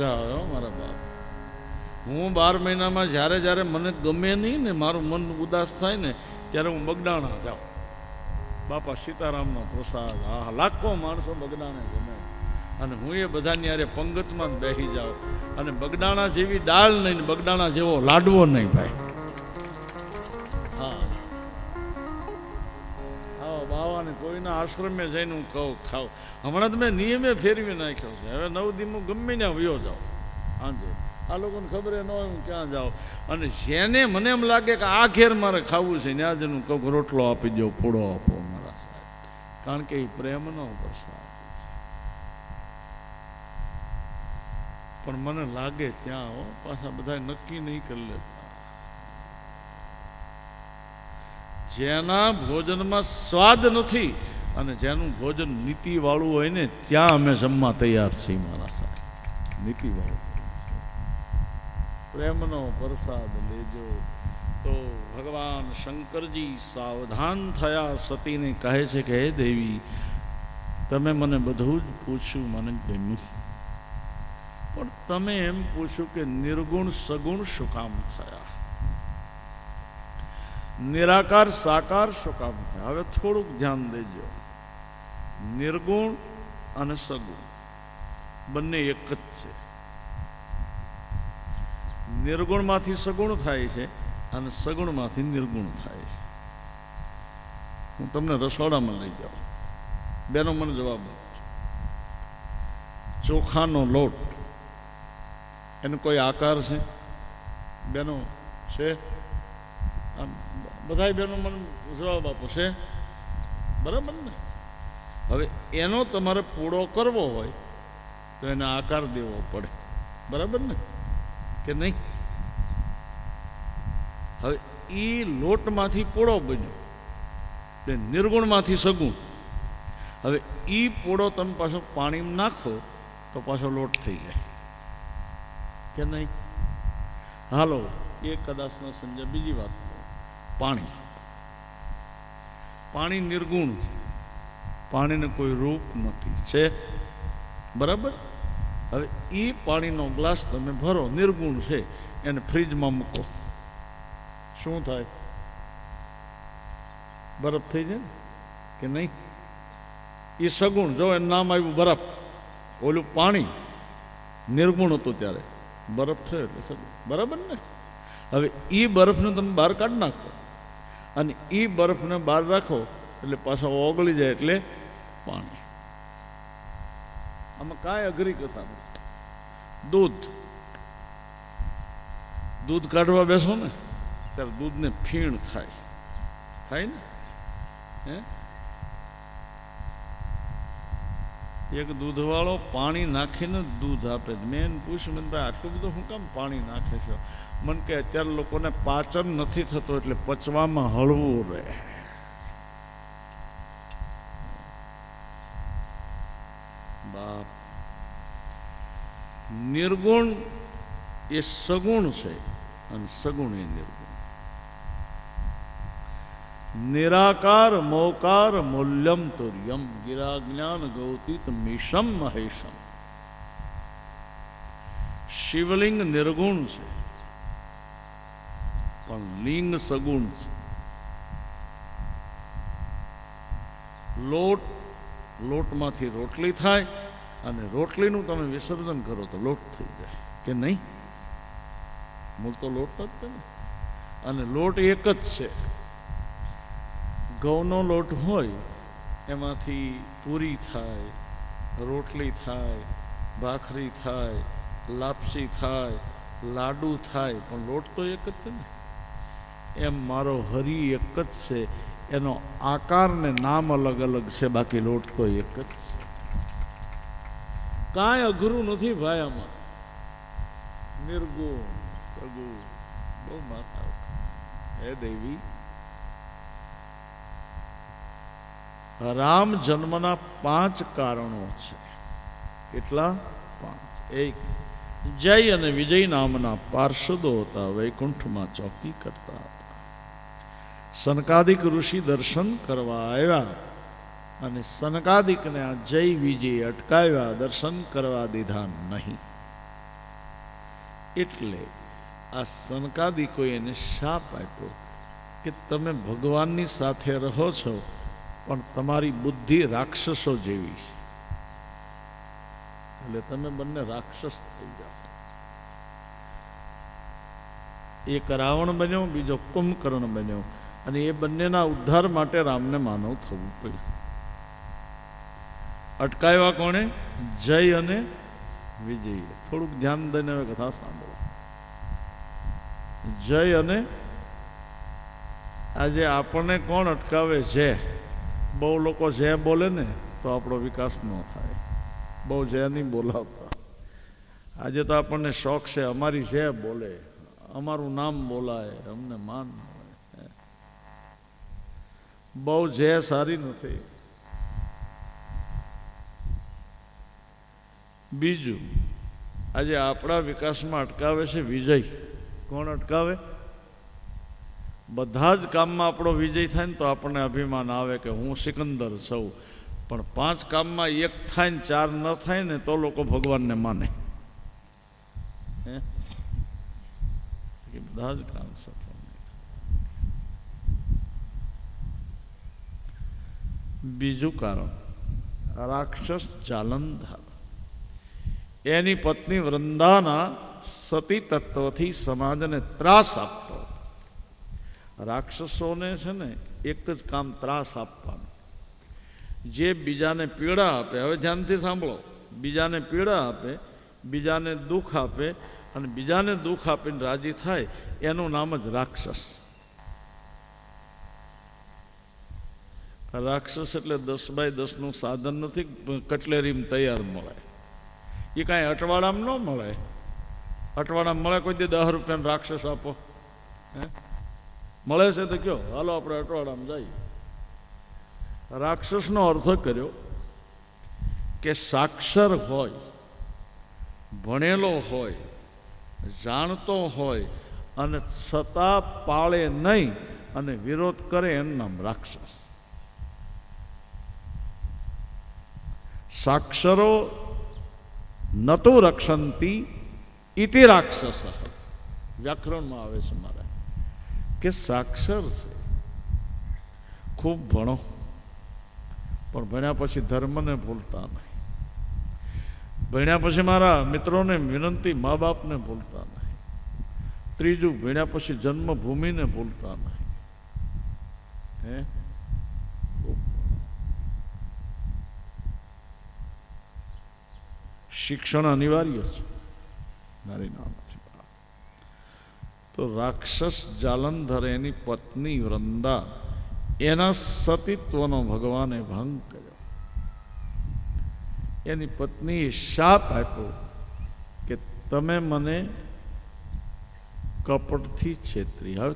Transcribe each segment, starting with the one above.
મારા બાપ, હું 12 મહિનામાં જ્યારે જ્યારે મને ગમે નહીં ને, મારું મન ઉદાસ થાય ને, ત્યારે હું બગડાણા જાઉં. બાપા સીતારામનો પ્રસાદ, હા, લાખો માણસો બગડાણે ગમે, અને હું એ બધાની યારે પંગતમાં જ બેસી જાઉં. અને બગડાણા જેવી દાળ નહીં, બગડાણા જેવો લાડવો નહીં ભાઈ. હા હા, બાવાને કોઈના આશ્રમે જઈને હું કહું ખાવ. હમણાં તો મેં નિયમે ફેરવી નાખ્યો છે. હવે 9 દી હું ગમે ત્યાં વયો જાઉં. હાંજે આ લોકોને ખબર ન હોય હું ક્યાં જાઉં. અને જેને મને એમ લાગે કે આ ઘેર મારે ખાવું છે, ત્યાં જ હું કહું રોટલો આપી દો, પૂડો આપો મારા સાહેબ, કારણ કે એ પ્રેમનો પ્રસાદ છે. પણ મને લાગે ત્યાં પાછા બધા નક્કી નહીં કરી લેતા. જેના ભોજનમાં સ્વાદ નથી અને જેનું ભોજન નીતિવાળું હોય ને, ત્યાં અમે જમવા તૈયાર છીએ મારા સાહેબ. નીતિવાળું પ્રેમનો પ્રસાદ લેજો. તો ભગવાન શંકરજી સાવધાન થયા, સતીને કહે છે કે હે દેવી, તમે મને બધું જ પૂછ્યું, મને ગમ્યું, પણ તમે એમ પૂછ્યું કે નિર્ગુણ સગુણ શું કામ થયા, નિરાકાર સાકાર શું કામ થયા. હવે થોડુંક ધ્યાન દેજો. નિર્ગુણ અને સગુણ બંને એક જ છે. નિર્ગુણમાંથી સગુણ થાય છે અને સગુણમાંથી નિર્ગુણ થાય છે. હું તમને રસોડામાં લઈ જાઉં. બેનો મને જવાબ આપો. ચોખાનો લોટ, એનો કોઈ આકાર છે? બેનો છે? બધા બેનો મને જવાબ આપો. છે? બરાબર ને? હવે એનો તમારે પૂળો કરવો હોય તો એને આકાર દેવો પડે. બરાબર ને કે નહીં? હવે એ લોટમાંથી પૂળો બન્યો એટલે નિર્ગુણમાંથી સગુણ. હવે એ પૂળો તમે પાછો પાણીમાં નાખો તો પાછો લોટ થઈ જાય કે નહીં? હાલો, એ કદાચ ન સમજે. બીજી વાત, પાણી, પાણી નિર્ગુણ છે. પાણીને કોઈ રૂપ નથી, છે? બરાબર? હવે એ પાણીનો ગ્લાસ તમે ભરો, નિર્ગુણ છે, એને ફ્રીજમાં મૂકો, શું થાય? બરફ થઈ જાય કે નહીં? એ સગુણ. જો એનું નામ આવ્યું બરફ. ઓલું પાણી નિર્ગુણ હતું ત્યારે બરફ થયો એટલે સગુણ. બરાબર ને? હવે એ બરફને તમે બહાર કાઢી નાખો અને એ બરફને બહાર રાખો એટલે પાછા ઓગળી જાય એટલે પાણી. આમાં કાંઈ અઘરી કથા નથી. દૂધ, દૂધ કાઢવા બેસો ને ત્યારે દૂધને ફીણ થાય, થાય ને? હે, એક દૂધવાળો પાણી નાખીને દૂધ આપે. મેં એને પૂછ્યું, મને ભાઈ આટલું બધું શું કામ પાણી નાખે છે? મને કે અત્યારે લોકોને પાચન નથી થતો એટલે પચવામાં હળવું રહે. બાપ, નિર્ગુણ એ સગુણ છે અને સગુણ એ નિર્ગુણ. નિરાકાર મોકાર મૂલ્યમ તુર્યમ ગિરા જ્ઞાન ગૌતિત મિશમ મહેશમ. શિવલિંગ નિર્ગુણ છે પણ લિંગ સગુણ છે. લોટ, લોટમાંથી રોટલી થાય અને રોટલીનું તમે વિસર્જન કરો તો લોટ થઈ જાય કે નહીં? મૂળ તો લોટ જ છે ને. અને લોટ એક જ છે. ઘઉંનો લોટ હોય એમાંથી પૂરી થાય, રોટલી થાય, ભાખરી થાય, લાપસી થાય, લાડુ થાય, પણ લોટ તો એક જ છે ને. એમ મારો હરી એક જ છે, એનો આકાર ને નામ અલગ અલગ છે, બાકી લોટ તો એક જ છે. કાંઈ અઘરું નથી ભાઈ આમાં. નિર્ગુણ સગુણ બહુ માતા. હે દેવી, રામ જન્મના 5 કારણો છે. કેટલા? 5. એક, જય અને વિજય નામના પાર્ષદો હતા, વૈકુંઠમાં ચોકી કરતા હતા. સનકાદિક ઋષિ દર્શન કરવા આવ્યા અને સનકાદિકને આ જય વિજય અટકાવ્યા, દર્શન કરવા દીધા નહીં. એટલે આ સનકાદિકોએ એને શાપ આપ્યો કે તમે ભગવાનની સાથે રહો છો પણ તમારી બુદ્ધિ રાક્ષસો જેવી છે, એટલે તમે બંને રાક્ષસ થઈ જાઓ. એક રાવણ બન્યો, બીજો કુંભકર્ણ બન્યો, અને એ બંનેના ઉદ્ધાર માટે રામને માનવ થવું પડ્યું. અટકાવ્યા કોણે? જય અને વિજય. થોડુંક ધ્યાન દઈને હવે કથા સાંભળો. જય અને આજે આપણને કોણ અટકાવે છે? બહુ લોકો જે બોલે ને તો આપણો વિકાસ ન થાય. બહુ જે નહીં બોલાવતા. આજે તો આપણને શોખ છે અમારી જે બોલે, અમારું નામ બોલાય, અમને માન મળે. બહુ જે સારી નથી. બીજું, આજે આપણા વિકાસમાં અટકાવે છે વિજય. કોણ અટકાવે? બધા જ કામમાં આપણો વિજય થાય ને તો આપણને અભિમાન આવે કે હું સિકંદર છું, પણ 5 કામમાં 1 થાય ને 4 ન થાય ને તો લોકો ભગવાનને માને. બધા જ કામ સફળ નહીં થાય. બીજું કારણ, રાક્ષસ જાલંધર. એની પત્ની વૃંદાના સતી તત્વથી સમાજને ત્રાસ આપતો. રાક્ષસોને છે ને એક જ કામ ત્રાસ આપવાનું. જે બીજાને પીડા આપે, હવે ધ્યાનથી સાંભળો, બીજાને પીડા આપે, બીજાને દુઃખ આપે અને બીજાને દુઃખ આપીને રાજી થાય, એનું નામ જ રાક્ષસ. રાક્ષસ એટલે 10 બાય 10નું સાધન નથી, કટલેરીમાં તૈયાર મળે. એ કાંઈ અટવાડામાં ન મળે. અટવાડામાં મળે કોઈ દી 10 રૂપિયાનો રાક્ષસ આપો? મળે છે તો કયો હાલો આપણે અટવાડામાં જઈએ. રાક્ષસનો અર્થ કર્યો કે સાક્ષર હોય, ભણેલો હોય, જાણતો હોય અને છતાં પાળે નહીં અને વિરોધ કરે એનું નામ રાક્ષસ. સાક્ષરો નતો રક્ષંતી ઇતિ રાક્ષસ. વ્યાકરણમાં આવે છે મારે કે સાક્ષર છે, ખૂબ ભણો પણ ભણ્યા પછી ધર્મને ભૂલતા નહીં. ભણ્યા પછી મારા મિત્રોને વિનંતી, મા બાપને ભૂલતા નહીં. ત્રીજું, ભણ્યા પછી જન્મભૂમિને ભૂલતા નહીં. શિક્ષણ અનિવાર્ય છે, મારી નામ નથી. તો રાક્ષસ જાલંધર, એની પત્ની વૃંદા, એના સતીત્વનો ભગવાને ભંગ કર્યો. એની પત્નીએ શાપ આપ્યો કે તમે મને કપટથી છેતરી. હવે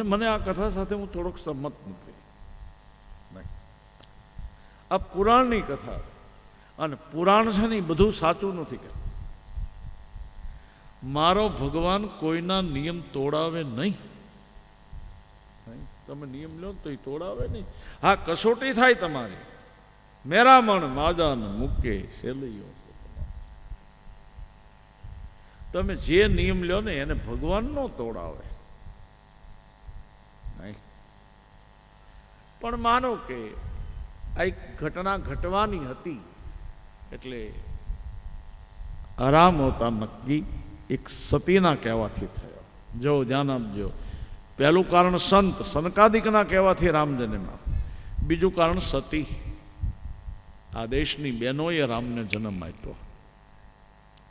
મને આ કથા સાથે હું થોડોક સંમત નથી. આ પુરાણની કથા છે અને પુરાણ છે ને એ બધું સાચું નથી કહેતું. મારો ભગવાન કોઈના નિયમ તોડાવે નહીં. તમે નિયમ લો તો એ તોડાવે નહીં. હા, કસોટી થાય તમારી. મેરામણ માજાન મૂકે સેલૈયો. તમે જે નિયમ લો ને એને ભગવાન નો તોડાવે નહીં. પણ માનો કે આ એક ઘટના ઘટવાની હતી એટલે આરામ હોતા નક્કી એક સતીના કહેવાથી થયો. જો ધ્યાન આપજો. પહેલું કારણ સંત સનકાદિકના કહેવાથી રામ જન્મ્યા. બીજું કારણ સતી. આ દેશની બહેનોએ રામને જન્મ આપ્યો.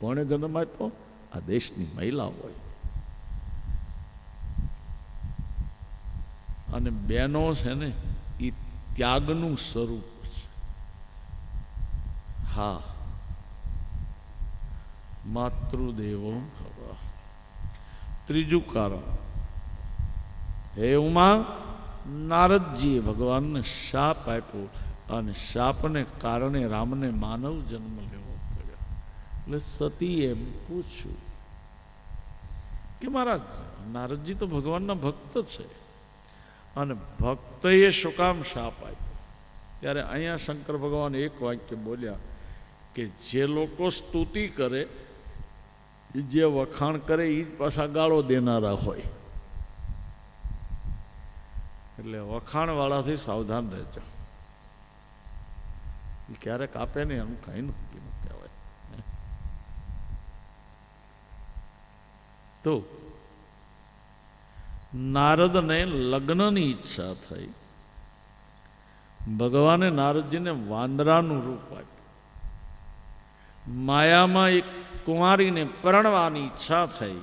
કોણે જન્મ આપ્યો? આ દેશની મહિલાઓએ. અને બહેનો છે ને એ ત્યાગનું સ્વરૂપ છે. હા, માતૃદેવો ભવ. ત્રીજું કારણ, હે ઉમા, નારદજીએ ભગવાનને શાપ આપ્યો અને શાપને કારણે રામને માનવ જન્મ લેવો પડ્યો. એટલે સતીએ એમ પૂછ્યું કે મહારાજ, નારદજી તો ભગવાનના ભક્ત છે અને ભક્તએ શું કામ શાપ આપ્યો? ત્યારે અહીંયા શંકર ભગવાન એક વાક્ય બોલ્યા કે જે લોકો સ્તુતિ કરે એ જે વખાણ કરે એ જ પાછા ગાળો દેનારા હોય, એટલે વખાણવાળાથી સાવધાન રહેજો. એ ક્યારેક આપે નહીં, એનું કઈ નક્કી ન કહેવાય. તો નારદને લગ્નની ઈચ્છા થઈ. ભગવાને નારદજીને વાંદરાનું રૂપ આપ્યું. માયામાં એક કુમારીને પરણવાની ઈચ્છા થઈ,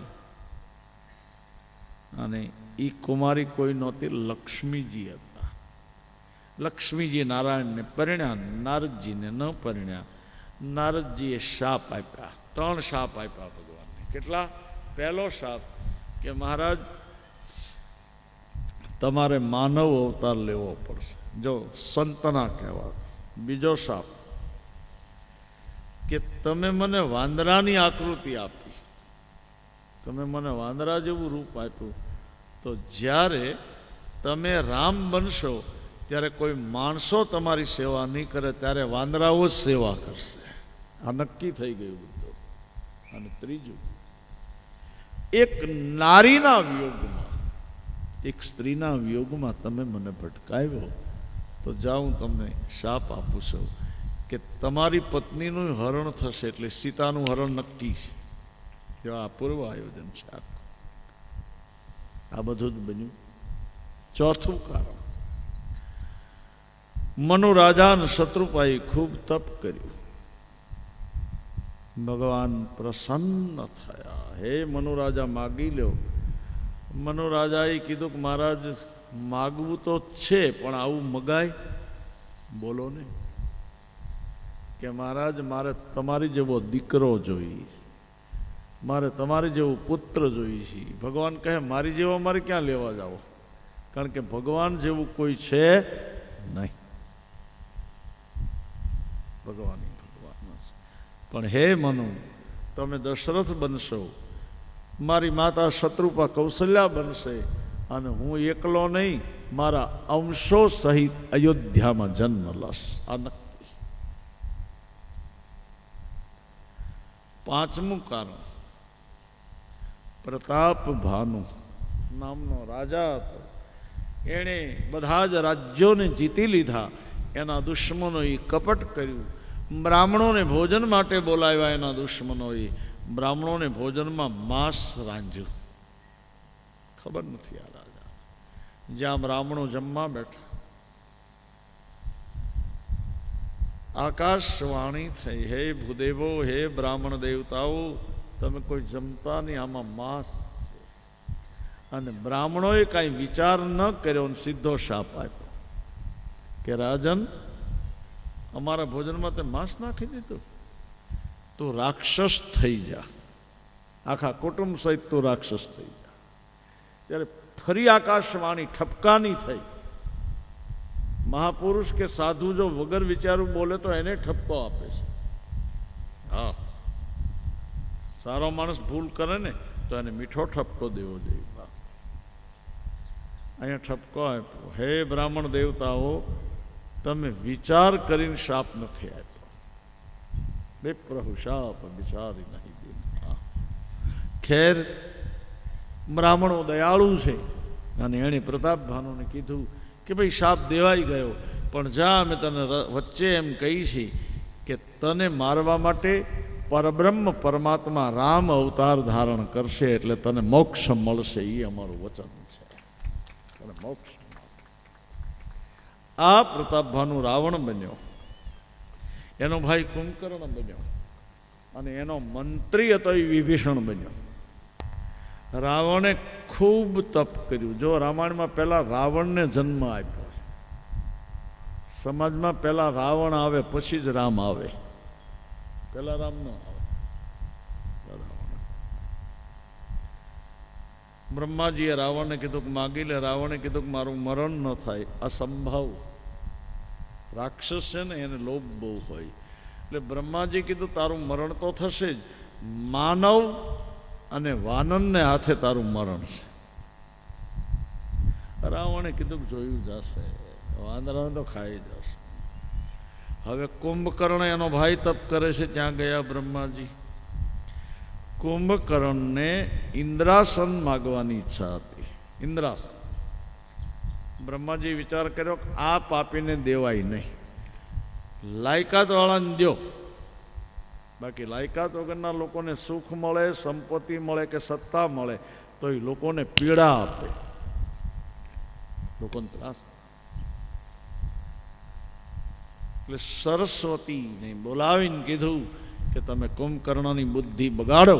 અને એ કુમારી કોઈ નહોતી, લક્ષ્મીજી હતા. લક્ષ્મીજી નારાયણને પરિણ્યા, નારદજીને ન પરિણ્યા. નારદજીએ શાપ આપ્યા, 3 શાપ આપ્યા ભગવાનને. કેટલા? પહેલો શાપ કે મહારાજ તમારે માનવ અવતાર લેવો પડશે, જો સંતના કહેવાથી. બીજો શાપ કે તમે મને વાંદરાની આકૃતિ આપી, તમે મને વાંદરા જેવું રૂપ આપ્યું, તો જ્યારે તમે રામ બનશો ત્યારે કોઈ માણસો તમારી સેવા નહીં કરે, ત્યારે વાંદરાઓ જ સેવા કરશે. આ નક્કી થઈ ગયું બધું. અને ત્રીજું, એક નારીના વિયોગમાં, એક સ્ત્રીના વિયોગમાં તમે મને ભટકાવ્યો, તો જાઉં તમને શાપ આપું છું કે તમારી પત્નીનું હરણ થશે, એટલે સીતાનું હરણ નક્કી છે. જેવા પૂર્વ આયોજન છે આખું. આ બધું જ બન્યું. ચોથું કારણ, મનુ રાજા અને શત્રુપાએ ખૂબ તપ કર્યું. ભગવાન પ્રસન્ન થયા. હે મનુ રાજા, માગી લો. મનુ રાજાએ કીધું કે મહારાજ માગવું તો છે, પણ આવું મગાય? બોલો ને કે મહારાજ મારે તમારી જેવો દીકરો જોઈએ, મારે તમારી જેવો પુત્ર જોઈએ છે. ભગવાન કહે મારી જેવો મારે ક્યાં લેવા જાઓ, કારણ કે ભગવાન જેવું કોઈ છે નહીં. ભગવાન પણ હે મનુ, તમે દશરથ બનશો, મારી માતા શત્રુપા કૌશલ્યા બનશે, અને હું એકલો નહીં, મારા અંશો સહિત અયોધ્યામાં જન્મ લશ. આ નક્કી. પાંચમું કારણ, પ્રતાપ ભાનુ નામનો રાજા હતો. એણે બધા જ રાજ્યોને જીતી લીધા. એના દુશ્મનોએ કપટ કર્યું. બ્રાહ્મણોને ભોજન માટે બોલાવ્યા. એના દુશ્મનોએ બ્રાહ્મણોને ભોજનમાં માંસ રાંધ્યું. ખબર નથી આ રાજા. જ્યાં બ્રાહ્મણો જમવા બેઠા, આકાશવાણી થઈ, હે ભૂદેવો, હે બ્રાહ્મણ દેવતાઓ, તમે કોઈ જમતા નહીં, આમાં માંસ છે. અને બ્રાહ્મણોએ કાંઈ વિચાર ન કર્યો, સીધો શાપ આપ્યો કે રાજન, અમારા ભોજનમાં તે માંસ નાખી દીધું, તું રાક્ષસ થઈ જા, આખા કુટુંબ સહિત તું રાક્ષસ થઈ જા. ત્યારે ફરી આકાશવાણી ઠપકાની થઈ. મહાપુરુષ કે સાધુ જો વગર વિચારું બોલે તો એને ઠપકો આપે છે. હા, સારો માણસ ભૂલ કરે ને તો એને મીઠો ઠપકો દેવો જોઈએ. અહીંયા ઠપકો આપ્યો, હે બ્રાહ્મણ દેવતાઓ, તમે વિચાર કરીને શાપ નથી આપ્યો. વિપ્રહુ શાપ વિચારી નહીં દેતા. ખેર બ્રાહ્મણો દયાળુ છે, અને એણે પ્રતાપ ભાનુને કીધું કે ભાઈ શાપ દેવાઈ ગયો, પણ જા, અમે તને વચ્ચે એમ કહી છે કે તને મારવા માટે પરબ્રહ્મ પરમાત્મા રામ અવતાર ધારણ કરશે, એટલે તને મોક્ષ મળશે. એ અમારું વચન છે, તને મોક્ષ. આ પ્રતાપ ભાનુ રાવણ બન્યો, એનો ભાઈ કુંભકર્ણ બન્યો, અને એનો મંત્રી હતો એ વિભીષણ બન્યો. રાવણે ખૂબ તપ કર્યું. જો રામાયણમાં પહેલા રાવણને જન્મ આપ્યો છે. સમાજમાં પહેલા રાવણ આવે, પછી જ રામ આવે. પહેલા રામ ન આવે. બ્રહ્માજીએ રાવણને કીધું કે માગી લે. રાવણે કીધું કે મારું મરણ ન થાય, અસંભવ. રાક્ષસ છે ને, એને લોભ બહુ હોય. એટલે બ્રહ્માજી કીધું તારું મરણ તો થશે જ, માનવ અને વાનરને હાથે તારું મરણ છે. રાવણે કીધું કે જોયું જશે, વાંદરાને તો ખાઈ જશે. હવે કુંભકર્ણ એનો ભાઈ તપ કરે છે, ત્યાં ગયા બ્રહ્માજી. કુંભકર્ણને ઇન્દ્રાસન માગવાની ઈચ્છા હતી. ઇન્દ્રાસન. બ્રહ્માજી વિચાર કર્યો કે આ પાપીને દેવાય નહીં, લાયકાત વાળાને દો. બાકી લાયકાત વગરના લોકોને સુખ મળે, સંપત્તિ મળે કે સત્તા મળે તો એ લોકોને પીડા આપે, લોકોને ત્રાસ. એટલે સરસ્વતીને બોલાવીને કીધું કે તમે કુંભકર્ણની બુદ્ધિ બગાડો.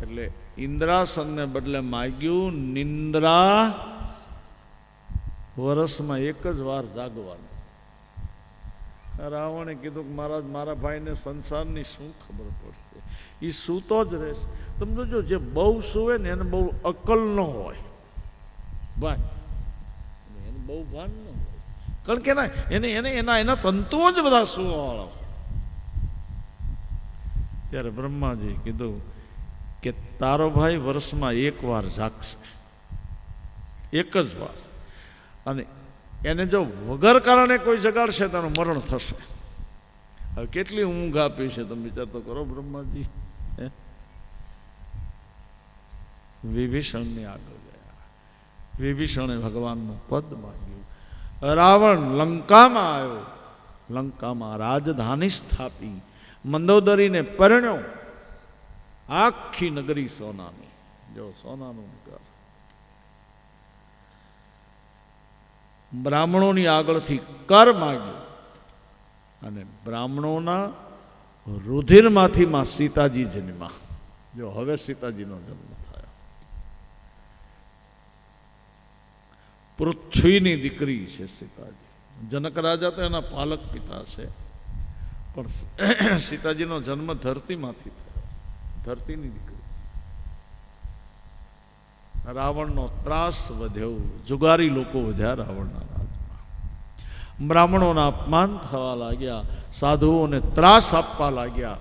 એટલે ઇન્દ્રાસનને બદલે માગ્યું નિંદ્રા. વર્ષમાં એક જ વાર જાગવાનું. રાવણે કીધું કે મહારાજ મારા ભાઈને સંસારની શું ખબર પડશે, એ સૂતો જ રહેશે. તમે જોજો જે બહુ સૂવે ને એને બહુ અકલ ન હોય ભાઈ, એને બહુ ભાન ન હોય. કારણ કે એના તંતુઓ જ બધા સુવાવાળા. ત્યારે બ્રહ્માજી કીધું કે તારો ભાઈ વર્ષમાં એક વાર જાગશે, એક જ વાર. અને એને જો વગર કારણે કોઈ જગાડશે તો એનું મરણ થશે. હવે કેટલી ઊંઘ આપી છે તમે વિચાર તો કરો બ્રહ્માજી. વિભીષણની આગળ ગયા. વિભીષણે ભગવાનનું પદ માંગ્યું. રાવણ લંકામાં આવ્યો, લંકામાં રાજધાની સ્થાપી, મંદોદરીને પરણ્યો. આખી નગરી સોનાની, જો સોનાનું ઘર. બ્રાહ્મણોની આગળથી કર માગ્યો અને બ્રાહ્મણોના રુધિરમાંથી માં સીતાજી જન્મા. જો હવે સીતાજીનો જન્મ થયો. પૃથ્વીની દીકરી છે સીતાજી. જનક રાજા તો એના પાલક પિતા છે, પણ સીતાજીનો જન્મ ધરતીમાંથી થયો, ધરતીની દીકરી. રાવણનો ત્રાસ વધ્યો, જુગારી લોકો વધ્યા રાવણના રાજમાં. બ્રાહ્મણોના અપમાન થવા લાગ્યા, સાધુઓને ત્રાસ આપવા લાગ્યા.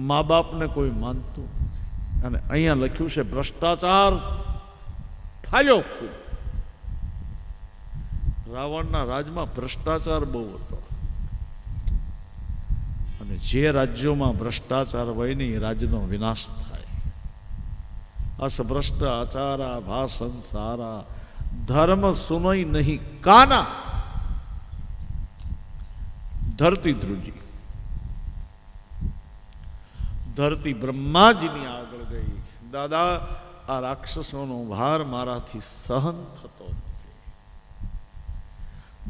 મા બાપને કોઈ માનતું નથી. અને અહીંયા લખ્યું છે ભ્રષ્ટાચાર ફાલ્યો ખૂબ. રાવણના રાજમાં ભ્રષ્ટાચાર બહુ હતો. અને જે રાજ્યોમાં ભ્રષ્ટાચાર હોય ને એ રાજ્યનો વિનાશ થાય. અસભ્રષ્ટ આચારા ભાષણ સારા, ધર્મ સુનઈ નહીં કાના. ધરતી ધ્રુજી. ધરતી બ્રહ્માજીની આગળ ગઈ. દાદા આ રાક્ષસોનો ભાર મારાથી સહન થતો નથી.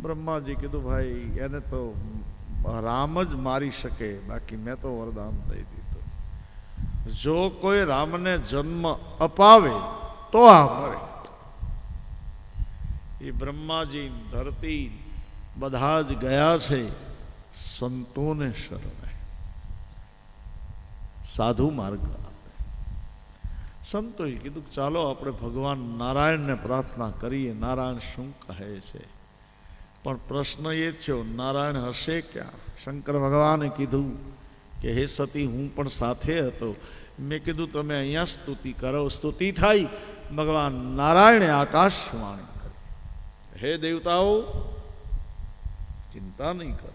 બ્રહ્માજી કીધું ભાઈ એને તો રામ જ મારી શકે, બાકી મેં તો વરદાન દઈ દીધું. જો કોઈ રામને જન્મ અપાવે તો આ મરે. એ બ્રહ્માજી ધરતી બધા જ ગયા છે સંતોને શરણે, સાધુ માર્ગ આપે. સંતોએ કીધું ચાલો આપણે ભગવાન નારાયણને પ્રાર્થના કરીએ, નારાયણ શું કહે છે. પણ પ્રશ્ન એ થયો નારાયણ હશે ક્યાં? શંકર ભગવાને કીધું કે હે સતી હું પણ સાથે હતો. મેં કીધું તમે અહીંયા સ્તુતિ કરો. સ્તુતિ થાય. ભગવાન નારાયણે આકાશવાણી કરી, હે દેવતાઓ ચિંતા નહીં કરો,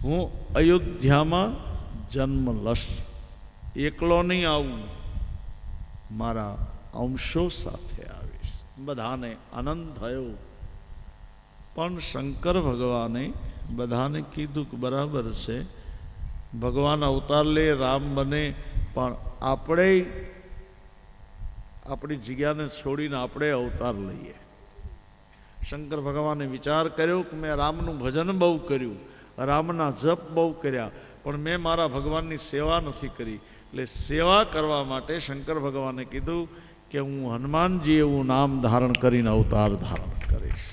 હું અયોધ્યામાં જન્મ લઈશ, એકલો નહીં આવું, મારા અંશો સાથે આવીશ. બધાને આનંદ થયો. પણ શંકર ભગવાને બધાને કીધું કે બરાબર છે, ભગવાન અવતાર લે, રામ બને, પણ આપણે આપણી જગ્યાને છોડીને આપણે અવતાર લઈએ. શંકર ભગવાને વિચાર કર્યો કે મેં રામનું ભજન બહુ કર્યું, રામના જપ બહુ કર્યા, પણ મેં મારા ભગવાનની સેવા નથી કરી. એટલે સેવા કરવા માટે શંકર ભગવાને કીધું કે હું હનુમાનજી એવું નામ ધારણ કરીને અવતાર ધારણ કરીશ.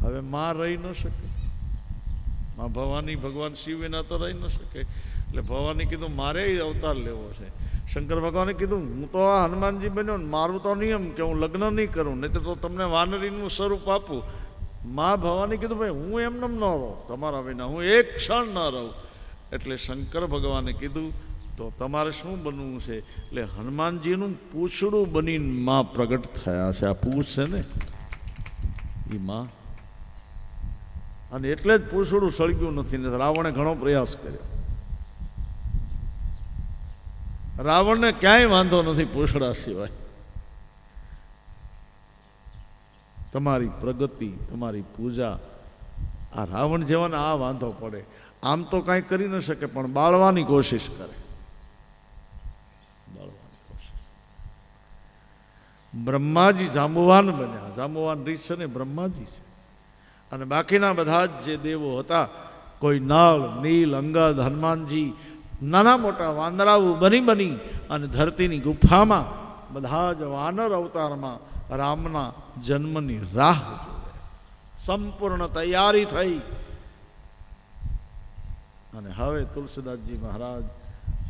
હવે માં રહી ન શકે, માં ભવાની ભગવાન શિવ વિના તો રહી ન શકે. એટલે ભવાની કીધું મારે અવતાર લેવો છે. શંકર ભગવાને કીધું હું તો આ હનુમાનજી બન્યો, મારું તો નિયમ કે હું લગ્ન નહીં કરું, નહીં તો તમને વાનરીનું સ્વરૂપ આપું. માં ભવાની કીધું ભાઈ હું એમને ન રહું તમારા વિના, હું એક ક્ષણ ન રહું. એટલે શંકર ભગવાને કીધું તો તમારે શું બનવું છે? એટલે હનુમાનજીનું પૂંછડું બનીને માં પ્રગટ થયા છે. આ પૂછ છે ને એ માં. અને એટલે જ પૂછડું સળગ્યું નથી ને રાવણે ઘણો પ્રયાસ કર્યો. રાવણને ક્યાંય વાંધો નથી પૂછડા સિવાય. તમારી પ્રગતિ, તમારી પૂજા, આ રાવણ જેવાને આ વાંધો પડે. આમ તો કાંઈ કરી ન શકે પણ બાળવાની કોશિશ કરે. બ્રહ્માજી જાંબુવાન બન્યા. જાંબુવાન રીત છે ને બ્રહ્માજી છે. અને બાકીના બધા જ જે દેવો હતા, કોઈ નળ, નીલ, અંગદ, હનુમાનજી, નાના મોટા વાંદરાઓ બની અને ધરતીની ગુફામાં બધા જ વાનર અવતારમાં રામના જન્મની રાહ જોવે. સંપૂર્ણ તૈયારી થઈ. અને હવે તુલસીદાસજી મહારાજ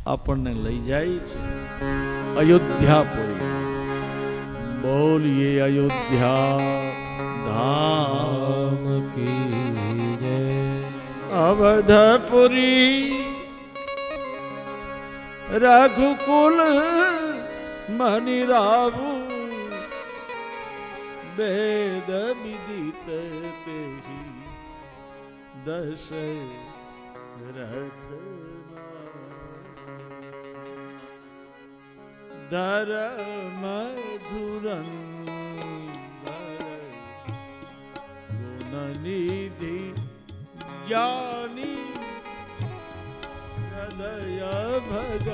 આપણને લઈ જાય છે અયોધ્યાપુરી. બોલીએ અયોધ્યા ધામ કી જય. અવધપુરી રઘુકુલ મની રાવુ વેદ વિદિત તેહી દશરથ ધર્મ ધુરંધર ગુણનિધિ જ્ઞાની હૃદય ભગત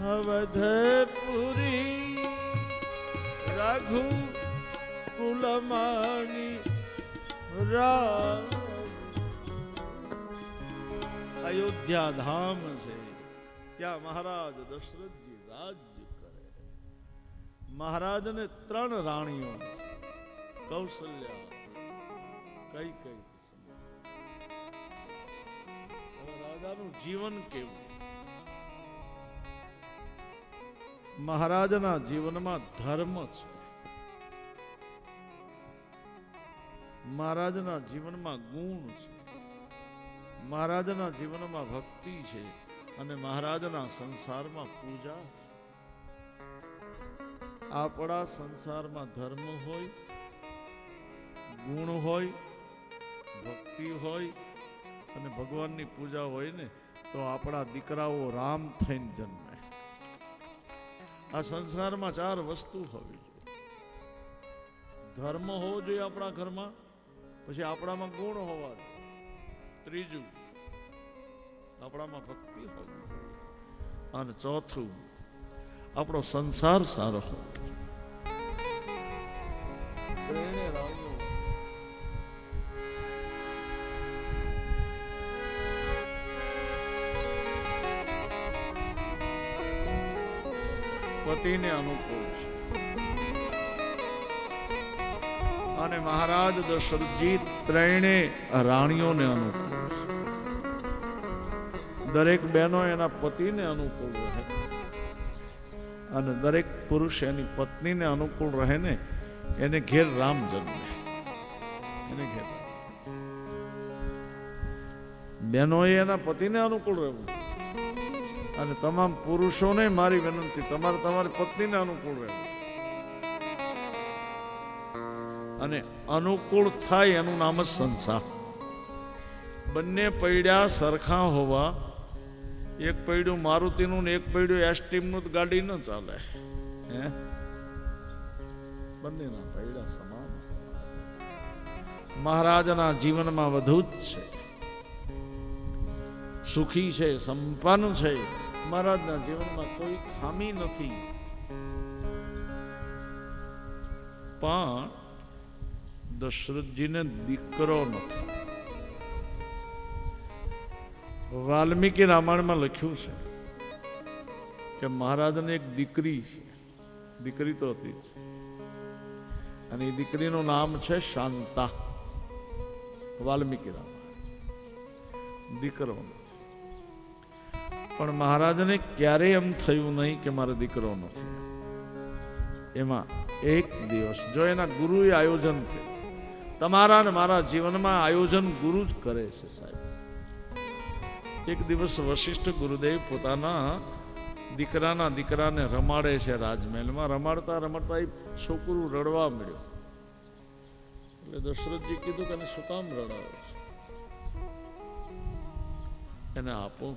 અવધપુરી રઘુ કુલમાની રામ. અયોધ્યા ધામ છે, ત્યાં મહારાજ દશરથજી રાજ્ય કરે. મહારાજને 3 રાણીઓ, કૌશલ્યા, કઈ રાજાનું જીવન કેવું. મહારાજના જીવનમાં ધર્મ છે. મહારાજના જીવનમાં ગુણ છે. મહારાજના જીવનમાં ભક્તિ છે. અને મહારાજના સંસારમાં પૂજા છે. આપણા સંસારમાં ધર્મ હોય, ગુણ હોય, ભક્તિ હોય અને ભગવાનની પૂજા હોય ને તો આપણા દીકરાઓ રામ થઈને જન્મે. આ સંસારમાં 4 વસ્તુ હોવી જોઈએ. ધર્મ હોવો જોઈએ આપણા ઘરમાં, પછી આપણામાં ગુણ હોવા જોઈએ, ત્રીજું આપણામાં ભક્તિ હોવી જોઈએ, અને ચોથું આપણો સંસાર સારો હોવો જોઈએ. પતિને અનુકૂળ છે. અને મહારાજ દશરથજી 3 રાણીઓને અનુકૂળ છે. દરેક બહેનો એના પતિને અનુકૂળ રહે અને દરેક પુરુષ એની પત્નીને અનુકૂળ રહે ને એને ઘેર રામ જન્મે. એને ઘેર બહેનોએ એના પતિને અનુકૂળ રહેવું. અને તમામ પુરુષોને મારી વિનંતી, તમારે તમારી પત્નીને અનુકૂળ રહેવું. અને અનુકૂળ થાય એનું નામ જ સંસાર. બંને પૈડ્યા સરખા હોવા, એક પૈડું મારુતિનું ને એક પૈડું એસટીમનું ગાડી ન ચાલે. હે, બંનેના પૈડા સમાન. મહારાજના જીવનમાં વધુ જ છે. સુખી છે, સંપન્ન છે. મહારાજના જીવનમાં કોઈ ખામી નથી. પણ દશરથજીને દીકરો નથી. વાલ્મીકી રામાયણમાં લખ્યું છે કે મહારાજને એક દીકરી છે. દીકરી તો હતી જ, અને એ દીકરીનું નામ છે શાંતા. વાલ્મીકી રામાયણ. દીકરો નથી. પણ મહારાજને ક્યારેય એમ થયું નહીં કે મારો દીકરો નથી. એમાં એક દિવસ જો એના ગુરુએ આયોજન કર્યું. તમારા ને મારા જીવનમાં આયોજન ગુરુ જ કરે છે સાહેબ. એક દિવસ વશિષ્ઠ ગુરુદેવ પોતાના દીકરાને રમાડે છે રાજમહેલમાં. રમાડતા રમાડતા એ છોકરું રડવા મળ્યું. એટલે દશરથજી કીધું કે એને શું કામ રડાવે છે, એને આપો,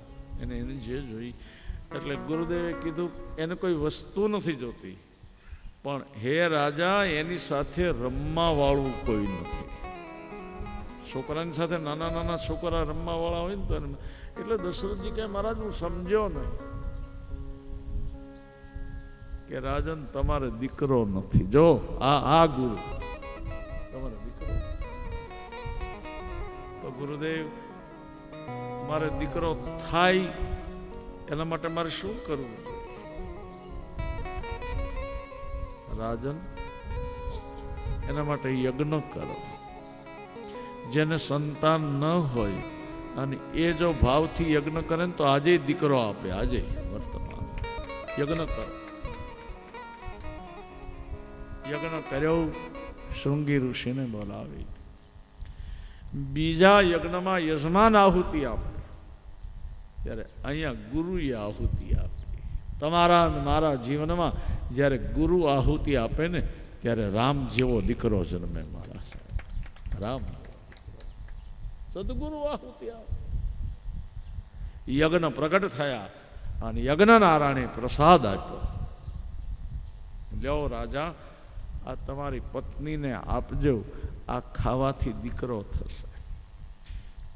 એને જે જોઈ. એટલે ગુરુદેવે કીધું એને કોઈ વસ્તુ નથી જોતી, પણ હે રાજા એની સાથે રમવા વાળું કોઈ નથી. છોકરાની સાથે નાના નાના છોકરા રમવા વાળા હોય ને તો એટલે દશરથજી કહે મહારાજ હું સમજ્યો નહીં કે રાજન તમારે દીકરો નથી. જો આ ગુરુ તમારે દીકરો. તો ગુરુદેવ મારે દીકરો થાય એના માટે મારે શું કરવું? રાજન એના માટે યજ્ઞ કરો. જેને સંતાન ન હોય અને એ જો ભાવથી યજ્ઞ કરે ને તો આજે દીકરો આપે. આજે વર્તમાન યજ્ઞ કરો. યજ્ઞ કર્યો, શૃંગી ઋષિને બોલાવી. બીજા યજ્ઞમાં યજમાન આહુતિ આપે, ત્યારે અહીંયા ગુરુએ આહુતિ આપી. તમારા અને મારા જીવનમાં જ્યારે ગુરુ આહુતિ આપે ને ત્યારે રામ જેવો દીકરો જન્મે. મારા સાહેબ રામ સદગુરુ આહુતિ આપે. યજ્ઞ પ્રગટ થયા અને યજ્ઞ નારાયણે પ્રસાદ આપ્યો. લ્યો રાજા, આ તમારી પત્નીને આપજો, આ ખાવાથી દીકરો થશે.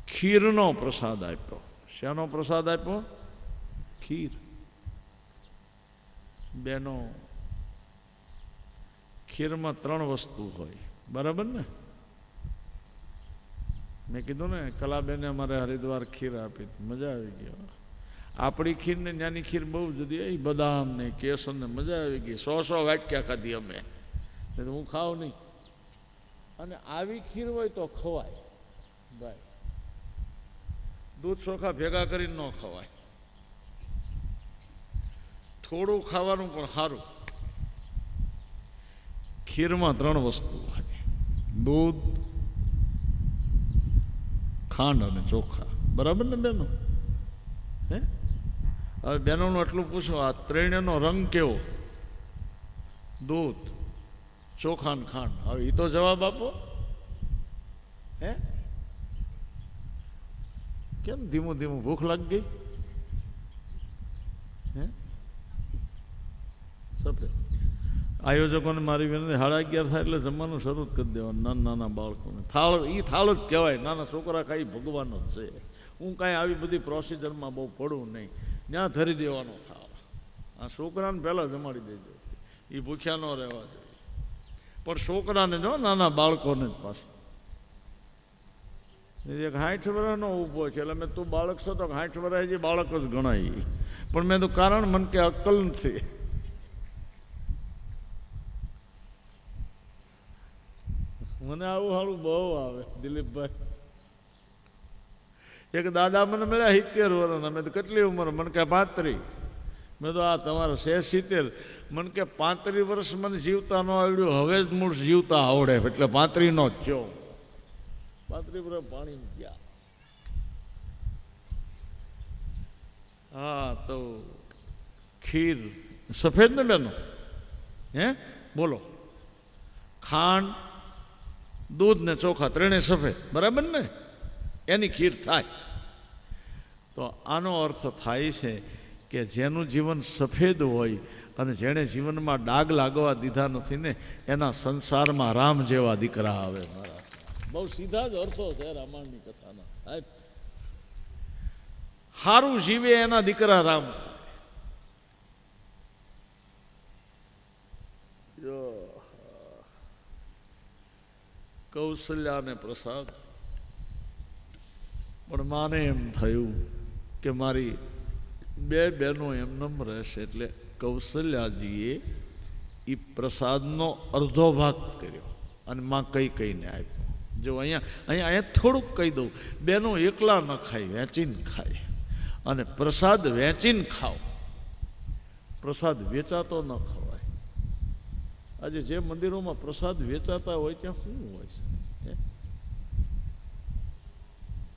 ખીરનો પ્રસાદ આપ્યો. શાનો પ્રસાદ આપ્યો? ખીર. બેનો, ખીરમાં 3 વસ્તુ હોય, બરાબર ને? મેં કીધું ને કલાબેને અમારે હરિદ્વાર ખીર આપી, મજા આવી ગઈ. આપણી ખીર ને ત્યાંની ખીર બહુ જુદી. એ બદામ ને કેસર ને મજા આવી ગઈ. 100 વાટક્યા ખાધી અમે. હું ખાઉં નહીં. અને આવી ખીર હોય તો ખવાય ભાઈ. દૂધ ચોખા ભેગા કરીને ન ખવાય. થોડું ખાવાનું પણ સારું. ખીરમાં 3 વસ્તુ હોય: દૂધ, ખાંડ અને ચોખા. બરાબર ને બેનો? હે, હવે બહેનોનું એટલું પૂછો, આ ત્રણેયનો રંગ કેવો? દૂધ, ચોખા ને ખાંડ. હવે એ તો જવાબ આપો. હે, કેમ ધીમું ધીમું ભૂખ લાગી ગઈ? હે, સફેદ. આયોજકોને મારી વિનંતી, 11:30 થાય એટલે જમવાનું શરૂ કરી દેવાનું નાના નાના બાળકોને. થાળ જ કહેવાય. નાના છોકરા કાંઈ ભગવાનો જ છે. હું કાંઈ આવી બધી પ્રોસિજરમાં બહુ પડું નહીં. ત્યાં ધરી દેવાનો થાળ. આ છોકરાને પહેલાં જમાડી દેજો, એ ભૂખ્યા ન રહેવા જોઈએ. પણ છોકરાને જો, નાના બાળકોને જ પાછું. એક 60 વર્ષનો ઊભો છે. એટલે મેં તું બાળક છો તો 60 વર્ષ જે બાળક જ ગણાય. પણ મેં તો કારણ મન કે અક્કલ નથી. મને આવું સારું બહુ આવે. દિલીપભાઈ, એક દાદા મને મળ્યા 70 વર્ષના. મેં તો કેટલી ઉંમર? મને કે 35. મેં તો આ તમારા 70. મને કે 35 વર્ષ મને જીવતા ન આવડ્યું, હવે જ મૂળ જીવતા આવડે. એટલે 35 નો જ છો. 35 વર્ષ પાણી ગયા. હા, તો ખીર સફેદ ને બેનો? હે, બોલો. ખાંડ, દૂધ ને ચોખા 3 સફેદ, બરાબર ને? એની ખીર થાય. તો આનો અર્થ થાય છે કે જેનું જીવન સફેદ હોય અને જેણે જીવનમાં ડાઘ લાગવા દીધા નથી ને, એના સંસારમાં રામ જેવા દીકરા આવે. મારા બહુ સીધા જ અર્થો છે રામાયણની કથાના. સારું જીવે એના દીકરા રામ થાય. કૌશલ્યાને પ્રસાદ. પણ માને એમ થયું કે મારી 2 બહેનો એમનેમ રહેશે. એટલે કૌશલ્યાજીએ એ પ્રસાદનો અડધો ભાગ કર્યો અને માં કહીને આપ્યો. જો અહીંયા થોડુંક કહી દઉં, બેનો એકલા ન ખાય, વેચીને ખાય. અને પ્રસાદ વેચીને ખાઓ. પ્રસાદ વેચાતો ન ખવાય. આજે જે મંદિરોમાં પ્રસાદ વેચાતા હોય ત્યાં શું હોય છે?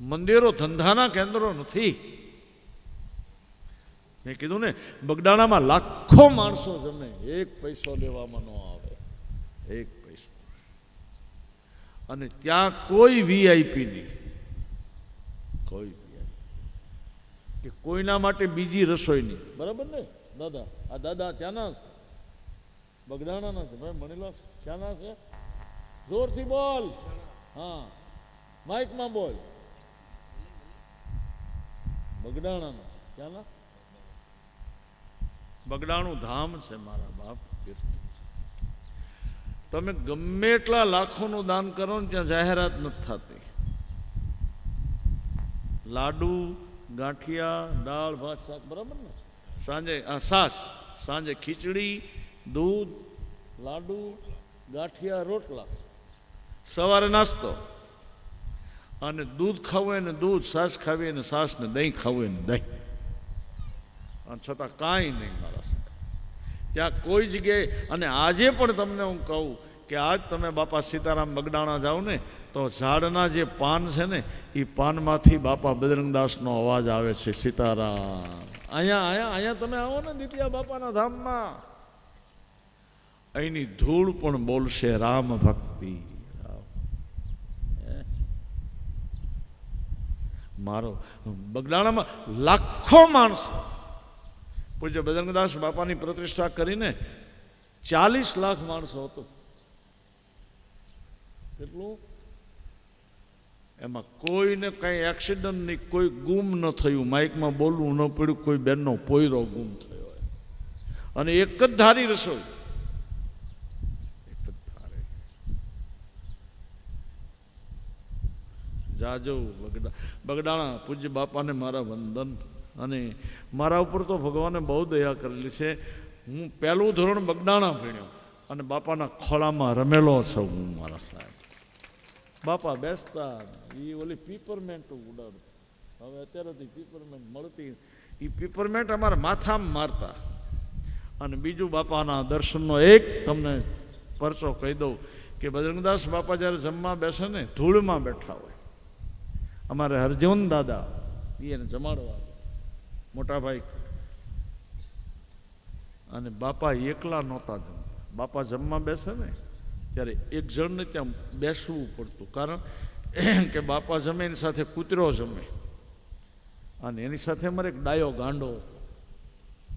મંદિરો ધંધાના કેન્દ્રો નથી. મેં કીધું ને, બગડાણામાં લાખો માણસો જમે, એક પૈસો લેવામાં ન આવે, એક પૈસો. અને ત્યાં કોઈ વીઆઈપી નહીં, કોઈ વીઆઈપી કે કોઈના માટે બીજી રસોઈ નહીં. બરાબર ને દાદા? આ દાદા ત્યાંના છે, બગડાણાના છે. ભાઈ મણીલાલ ક્યાંના છે? જોરથી બોલ. હા, માઇકમાં બોલ. બગડાણાના. ક્યાંના? બગડાણું ધામ છે મારા બાપ. તમે ગમે એટલા લાખોનું દાન કરો ને, ત્યાં જાહેરાત નથી થતી. લાડુ, ગાંઠિયા, દાળ ભાત શાક, બરાબર ને? સાંજે છાશ, સાંજે ખીચડી, દૂધ, લાડુ, ગાંઠિયા, રોટલા, સવારે નાસ્તો. અને દૂધ ખાવું એને દૂધ, છાશ ખાવી એને છાશ, ને દહીં ખાવું એને દહીં. અને છતાં કાંઈ નહીં મારા સાહેબ ત્યાં કોઈ જગ્યાએ. અને આજે પણ તમને હું કહું કે આજ તમે બાપા સીતારામ બગડાણા જાઓ ને, તો ઝાડના જે પાન છે ને, એ પાનમાંથી બાપા બજરંગદાસનો અવાજ આવે છે, સીતારામ. અહીંયા તમે આવો ને દિત્યા બાપાના ધામમાં, અહીંની ધૂળ પણ બોલશે રામ ભક્તિ. મારો બગડાણામાં લાખો માણસો પૂજ્ય બજરંગદાસ બાપાની પ્રતિષ્ઠા કરીને 40 લાખ માણસો હતો. કેટલું? એમાં કોઈને કઈ એક્સિડન્ટ નહીં, કોઈ ગુમ ન થયું, માઇકમાં બોલવું ન પડ્યું, કોઈ બેનનો પોયરો ગુમ થયો. અને એક જ ધારી રસોઈ, એક જ ધારે. જાજો બગડાણા પૂજ્ય બાપાને મારા વંદન. અને મારા ઉપર તો ભગવાને બહુ દયા કરેલી છે. હું પહેલું ધોરણ બગડાણા ભણ્યો અને બાપાના ખોળામાં રમેલો છું હું. મારા સાહેબ બાપા બેસતા, એ ઓલી પીપરમેન્ટ ઉડાડતા. હવે અત્યારેથી પીપરમેન્ટ મળતી, એ પીપરમેન્ટ અમારા માથામાં મારતા. અને બીજું બાપાના દર્શનનો એક તમને પરચો કહી દઉં કે બજરંગદાસ બાપા જ્યારે જમવા બેસે ને, ધૂળમાં બેઠા હોય. અમારે હરજોન દાદા એને જમાડવા, મોટા ભાઈ. અને બાપા એકલા નહોતા જમતા. બાપા જમવા બેસે ને ત્યારે એક જણને ત્યાં બેસવું પડતું. કારણ કે બાપા જમે એની સાથે કૂતરો જમે, અને એની સાથે અમારે એક ડાયો ગાંડો.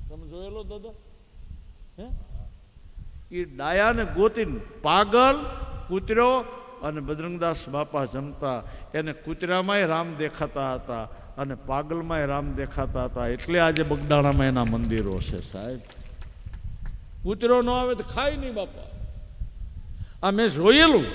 તમે જોયેલો દાદા? હે, એ ડાયાને ગોતીને પાગલ, કૂતરો અને બજરંગદાસ બાપા જમતા. એને કૂતરામાંય રામ દેખાતા હતા અને પાગલમાંય રામ દેખાતા હતા. એટલે આજે બગડાણામાં એના મંદિરો છે સાહેબ. કૂતરો ન આવે તો ખાય નહીં બાપા. આ મેં જોયેલું.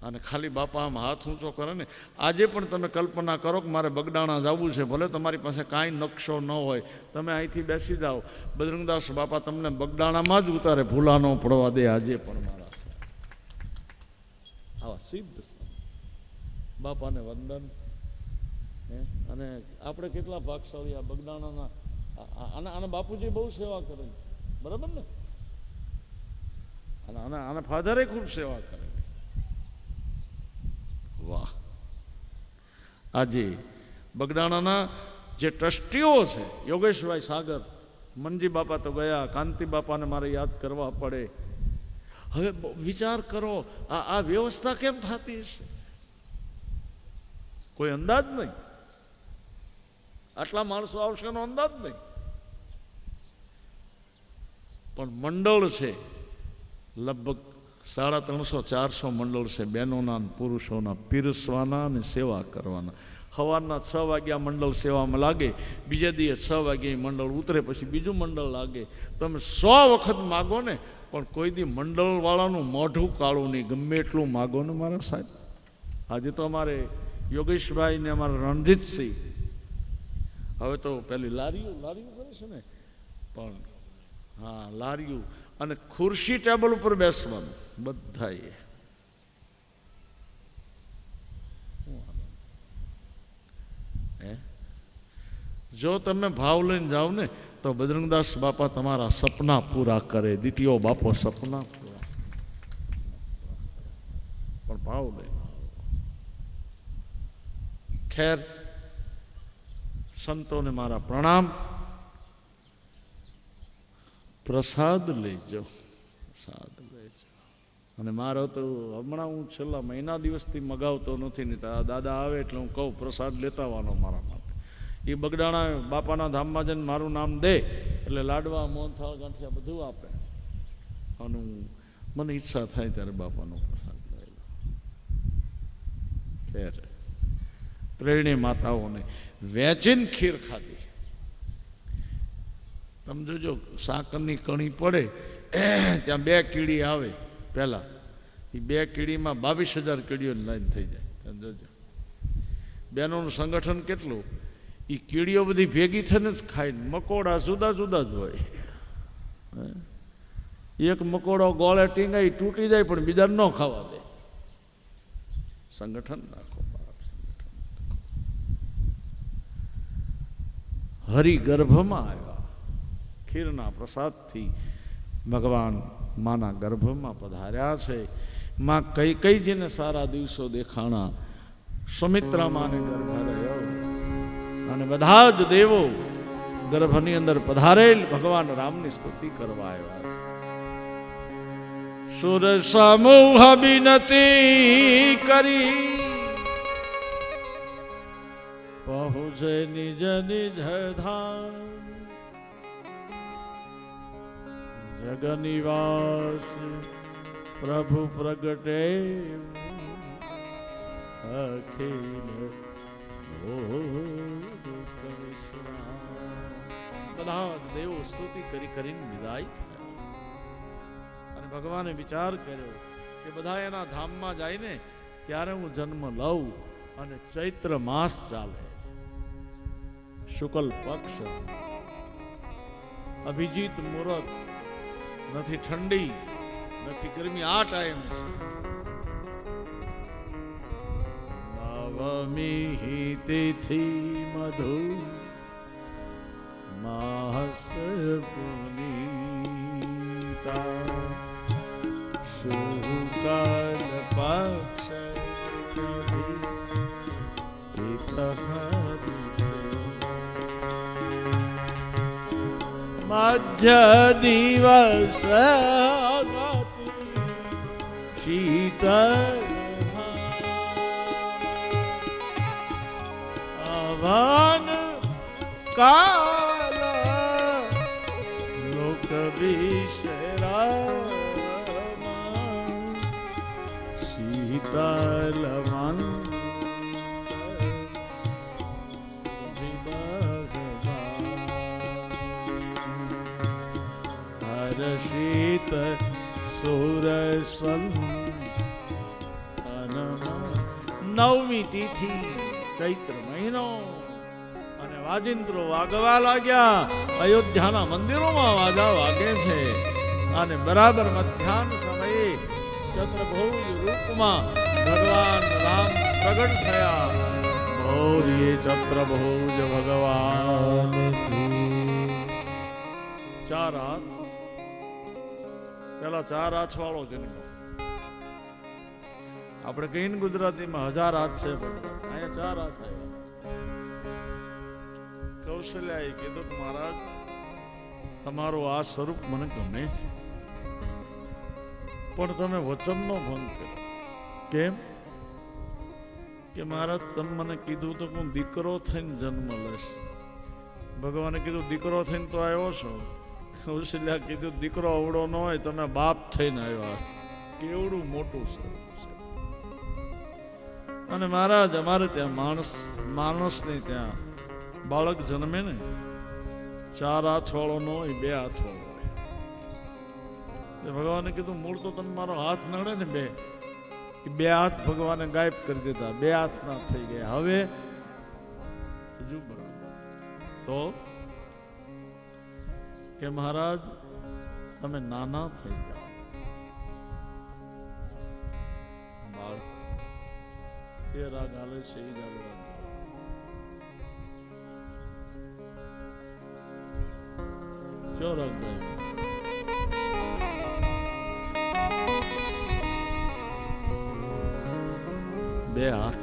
અને ખાલી બાપા આમ હાથ ઊંચો કરે ને. આજે પણ તમે કલ્પના કરો કે મારે બગડાણા જવું છે, ભલે તમારી પાસે કાંઈ નકશો ન હોય, તમે અહીંથી બેસી જાઓ, બજરંગદાસ બાપા તમને બગડાણામાં જ ઉતારે, ભૂલા ન પડવા દે. આજે પણ મારા છે આવા સિદ્ધ બાપાને વંદન. અને આપણે કેટલા ભાગશાળી આ બગડાણાના. આના બાપુજી બહુ સેવા કરે, બરાબર ને? આના ફાધરે ખૂબ સેવા કરે. વાહ! આજે બગડાણાના જે ટ્રસ્ટીઓ છે, યોગેશભાઈ સાગર, મનજી બાપા તો ગયા, કાંતિ બાપાને મારે યાદ કરવા પડે. હવે વિચાર કરો, આ વ્યવસ્થા કેમ થતી હશે? કોઈ અંદાજ નહીં. આટલા માણસો આવશે એનો અંદાજ નહીં. પણ મંડળ છે લગભગ 350-400 મંડળ છે, બહેનોના પુરુષોના, પીરસવાના અને સેવા કરવાના. સવારના 6 વાગ્યા મંડળ સેવામાં લાગે, બીજા દિવસે 6 વાગ્યે મંડળ ઉતરે, પછી બીજું મંડળ લાગે. તમે 100 વખત માગો ને, પણ કોઈ દી મંડળવાળાનું મોઢું કાળું નહીં, ગમે એટલું માગો ને મારા સાહેબ. આજે તો અમારે યોગેશભાઈ ને અમારા રણજીતસિંહ, હવે તો પેલી લારીઓ કરે છે ને, પણ હા લારીઓ અને ખુરશી ટેબલ ઉપર બેસવાનું બધાએ. જો તમે ભાવ લઈને જાઓ ને તો બજરંગદાસ બાપા તમારા સપના પૂરા કરે. દ્વિતીયો બાપો સપના પૂરા, પણ ભાવ લઈને. ખેર સંતોને મારા પ્રણામ. પ્રસાદ લેજો, પ્રસાદ લેજો. અને મારો તો હમણાં હું છેલ્લા મહિના દિવસથી મગાવતો નથી, ને તારા દાદા આવે એટલે હું કહું પ્રસાદ લેતા આવવાનો મારા માટે. એ બગડાણા બાપાના ધામમાં જઈને મારું નામ દે એટલે લાડવા, મોહનથાળ, ગાંઠિયા બધું આપે. અને મને ઈચ્છા થાય ત્યારે બાપાનો પ્રસાદ લઈ લો. ત્યારે પ્રેરણી માતાઓને વેચીને ખીર ખાધી. તમે જોજો, સાકરની કણી પડે ત્યાં 2 કીડી આવે. પહેલાં એ 2 કીડીમાં 22,000 કીડીઓની લાઈન થઈ જાય. તમે જોજો બહેનોનું સંગઠન કેટલું. એ કીડીઓ બધી ભેગી થઈને જ ખાય. મકોડા જુદા જુદા જ હોય. એક મકોડો ગોળે ટીંગાઈ તૂટી જાય પણ બીજા ન ખાવા દે. સંગઠન રાખો, સંગઠન રાખો. હરિગર્ભમાં આવ્યા. ખીરના પ્રસાદથી ભગવાન માના ગર્ભમાં પધાર્યા છે. માં કઈ કઈ જેને સારા દિવસો દેખાણા. સુમિત્રા માને ગર્ભ રહ્યો અને બધા જ દેવો ગર્ભની અંદર પધારેલ ભગવાન રામની સ્તુતિ કરવા આવ્યા. સુર સમૂહ વિનતી કરી પહોંચે નિજ નિજ ધામ. જગનિવાસ પ્રભુ પ્રગટે અખિલ બધા દેવો સ્તુતિ કરી કરીને વિદાય થયા. અને ભગવાને વિચાર કર્યો કે બધા એના ધામમાં જાય ને ત્યારે હું જન્મ લઉં. અને ચૈત્ર માસ ચાલે, શુક્લ પક્ષ, અભિજીત મુહૂર્ત, નથી ઠંડી નથી ગરમી. આ ટાઈમ છે. નવમી તિથિ મધુ માસ પુનીતા શુક્લ પક્ષ મધ્ય દિવસ શીતળ અવન કાલ લોક વિશ્રામ શીતળ મન શીત સુરસન. નવમી તિથિ ચૈત્ર મહિનો અને વાજિંત્રો વાગવા લાગ્યા. અયોધ્યાના મંદિરોમાં વાજા વાગે છે. અને બરાબર મધ્યાહન સમયે ચંદ્રભૌજ રૂપમાં ભગવાન રામ પ્રગટ થયા. ગૌરીએ ચંદ્રભૌજ ભગવાન 4 હાથ. પેલા 4 હાથ વાળો જન્મ. આપણે કહીને ગુજરાતીમાં 1000 હાથ છે, અહીંયા 4 હાથ આવ્યા. કૌશલ્યાએ કીધું કે મહારાજ તમારું આ સ્વરૂપ મને ગમે છે, પણ તમે વચનનો ભંગ કર્યો. કેમ કે મહારાજ તમે મને કીધું તો હું દીકરો થઈને જન્મ લઈશ. ભગવાને કીધું દીકરો થઈને તો આવ્યો છો. કૌશલ્યા કીધું દીકરો અવળો ન હોય, તમે બાપ થઈને આવ્યા. કેવડું મોટું સ્વરૂપ છે. અને મહારાજ અમારે ત્યાં માણસની ત્યાં બાળક જન્મે ને 4 હાથ વાળો ન હોય, 2 હાથ વાળો હોય. ભગવાને કીધું મૂળ તો તમે મારો હાથ નડે ને 2 હાથ ભગવાને ગાયબ કરી દીધા. 2 હાથ ના થઈ ગયા. હવે હજુ બરાબર તો કે મહારાજ તમે નાના થઈ જાઓ. બાળક જે રાગ હાલે છે એ રાગ કયો રાગ ગાય? બે હાથ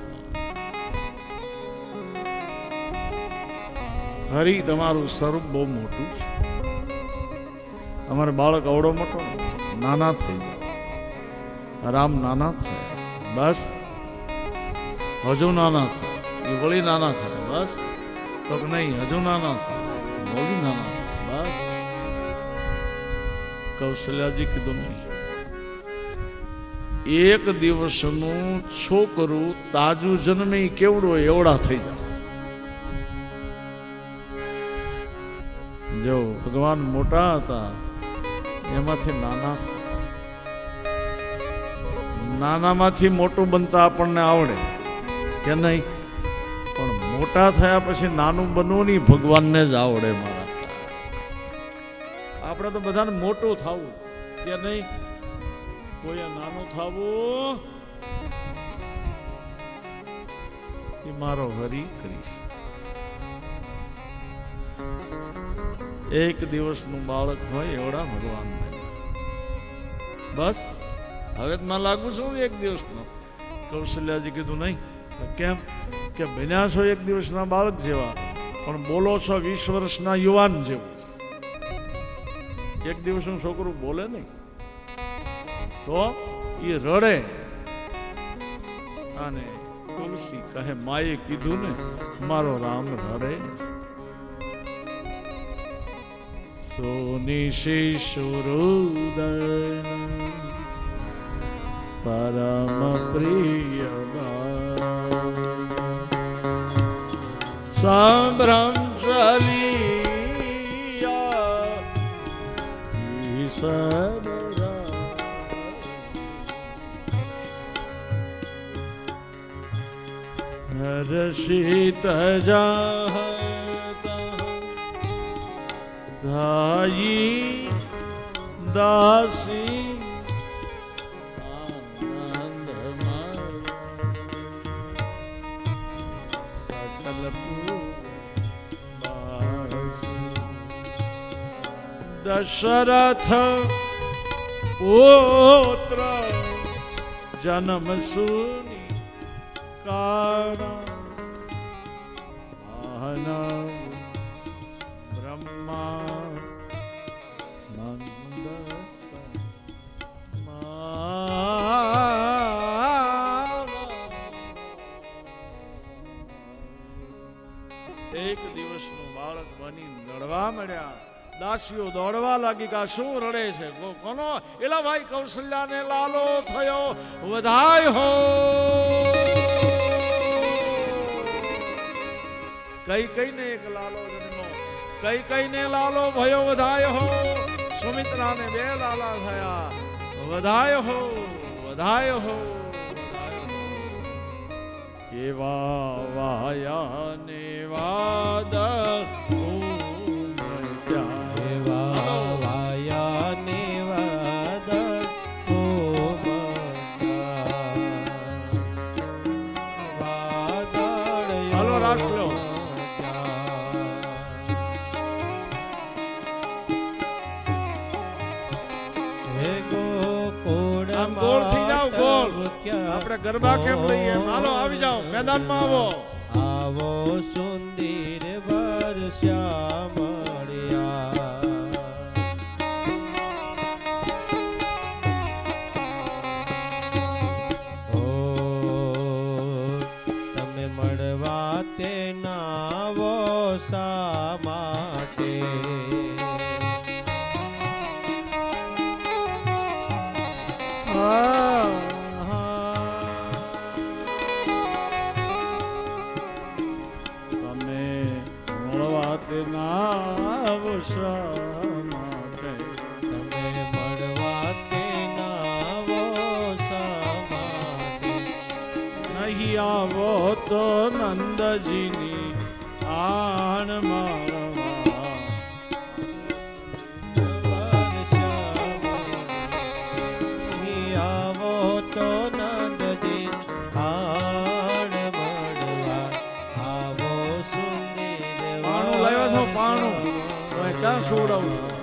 હરી તમારું સ્વરૂપ બહુ મોટું છે. અમારે બાળક અવડો મોટો નાના થઈ ગયા, રામ નાના થયા, બસ હજુ નાના થાય, એ વળી નાના થાય, બસ તો કે નહીં હજુ નાના થાય, વળી નાના થાય, બસ. કૌશલ્યાજી કીધું નહીં, એક દિવસનું છોકરું તાજું જન્મે કેવડો એવડા થઈ જાય. જો ભગવાન મોટા હતા એમાંથી નાના થયા, નાનામાંથી મોટું બનતા આપણને આવડે કે નહીં, પણ મોટા થયા પછી નાનું બનવું નહીં ભગવાનને જ આવડે. મારા આપણે તો બધાને મોટું થવું કે નહીં, કોઈ નાનું થવું એ મારો હરી કરીશ. એક દિવસનું બાળક હોય એવડા ભગવાન, બસ. હવે ના લાગુ છું એક દિવસનો. કૌશલ્યાજી કીધું નહીં. કેમ કે બન્યા છો એક દિવસના બાળક જેવા, પણ બોલો છો 20 વર્ષના યુવાન જેવું. એક દિવસનું છોકરું બોલે નહીં તો એ રડે, અને તુલસી કહે માએ કીધું ને મારો રામ રડે. સોની શિશુરુદન પરમ પ્રિય સંભ્રમ ચલિયા સબરા હર્ષિત જાહતા ધાયી દાસી દશરથ પુત્ર જન્મ સુની કારણ બ્રહ્મા નંદ એક દિવસનું બાળક બની લડવા મળ્યા. દાસીઓ દોડવા લાગી કે શું રડે છે, કોનો? એલા ભાઈ કૌશલ્યાને લાલો થયો, વધાય હો. કઈ કઈને એક લાલો જન્મો, કઈ કઈને લાલો ભયો, વધાય હો. સુમિત્રાને 2 લાલા થયા, વધાય હો, વધાય હો. એવા વાયા ને વાદ આપણે ગરબા કેમ લઈએ? હાલો આવી જાઓ, મેદાનમાં આવો. આવો સુંદર વર્ષા મળ્યા, ઓ તમે મળવા તે નાવો શા માટે? આવો તો નંદજીની આણ મારવા, આવો તો નંદજી આણ મળવા, આવો સુંદર પાણું લાવ્યા છો, પાણું ક્યાં સોડાવું છું?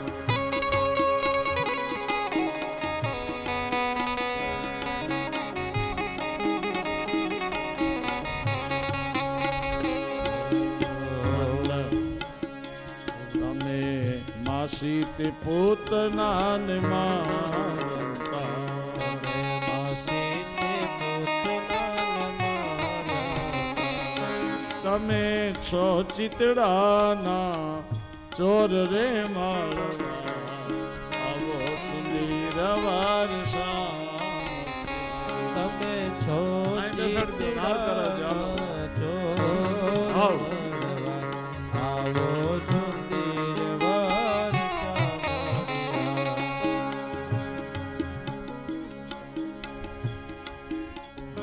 તે પોતના ને મારતા. માસી તે પોતના તમે છો ચિતડાના ચોર રે માળવા, આવો સુંદર વારસા. તમે છો આવો. આવો સુંદર વારસા.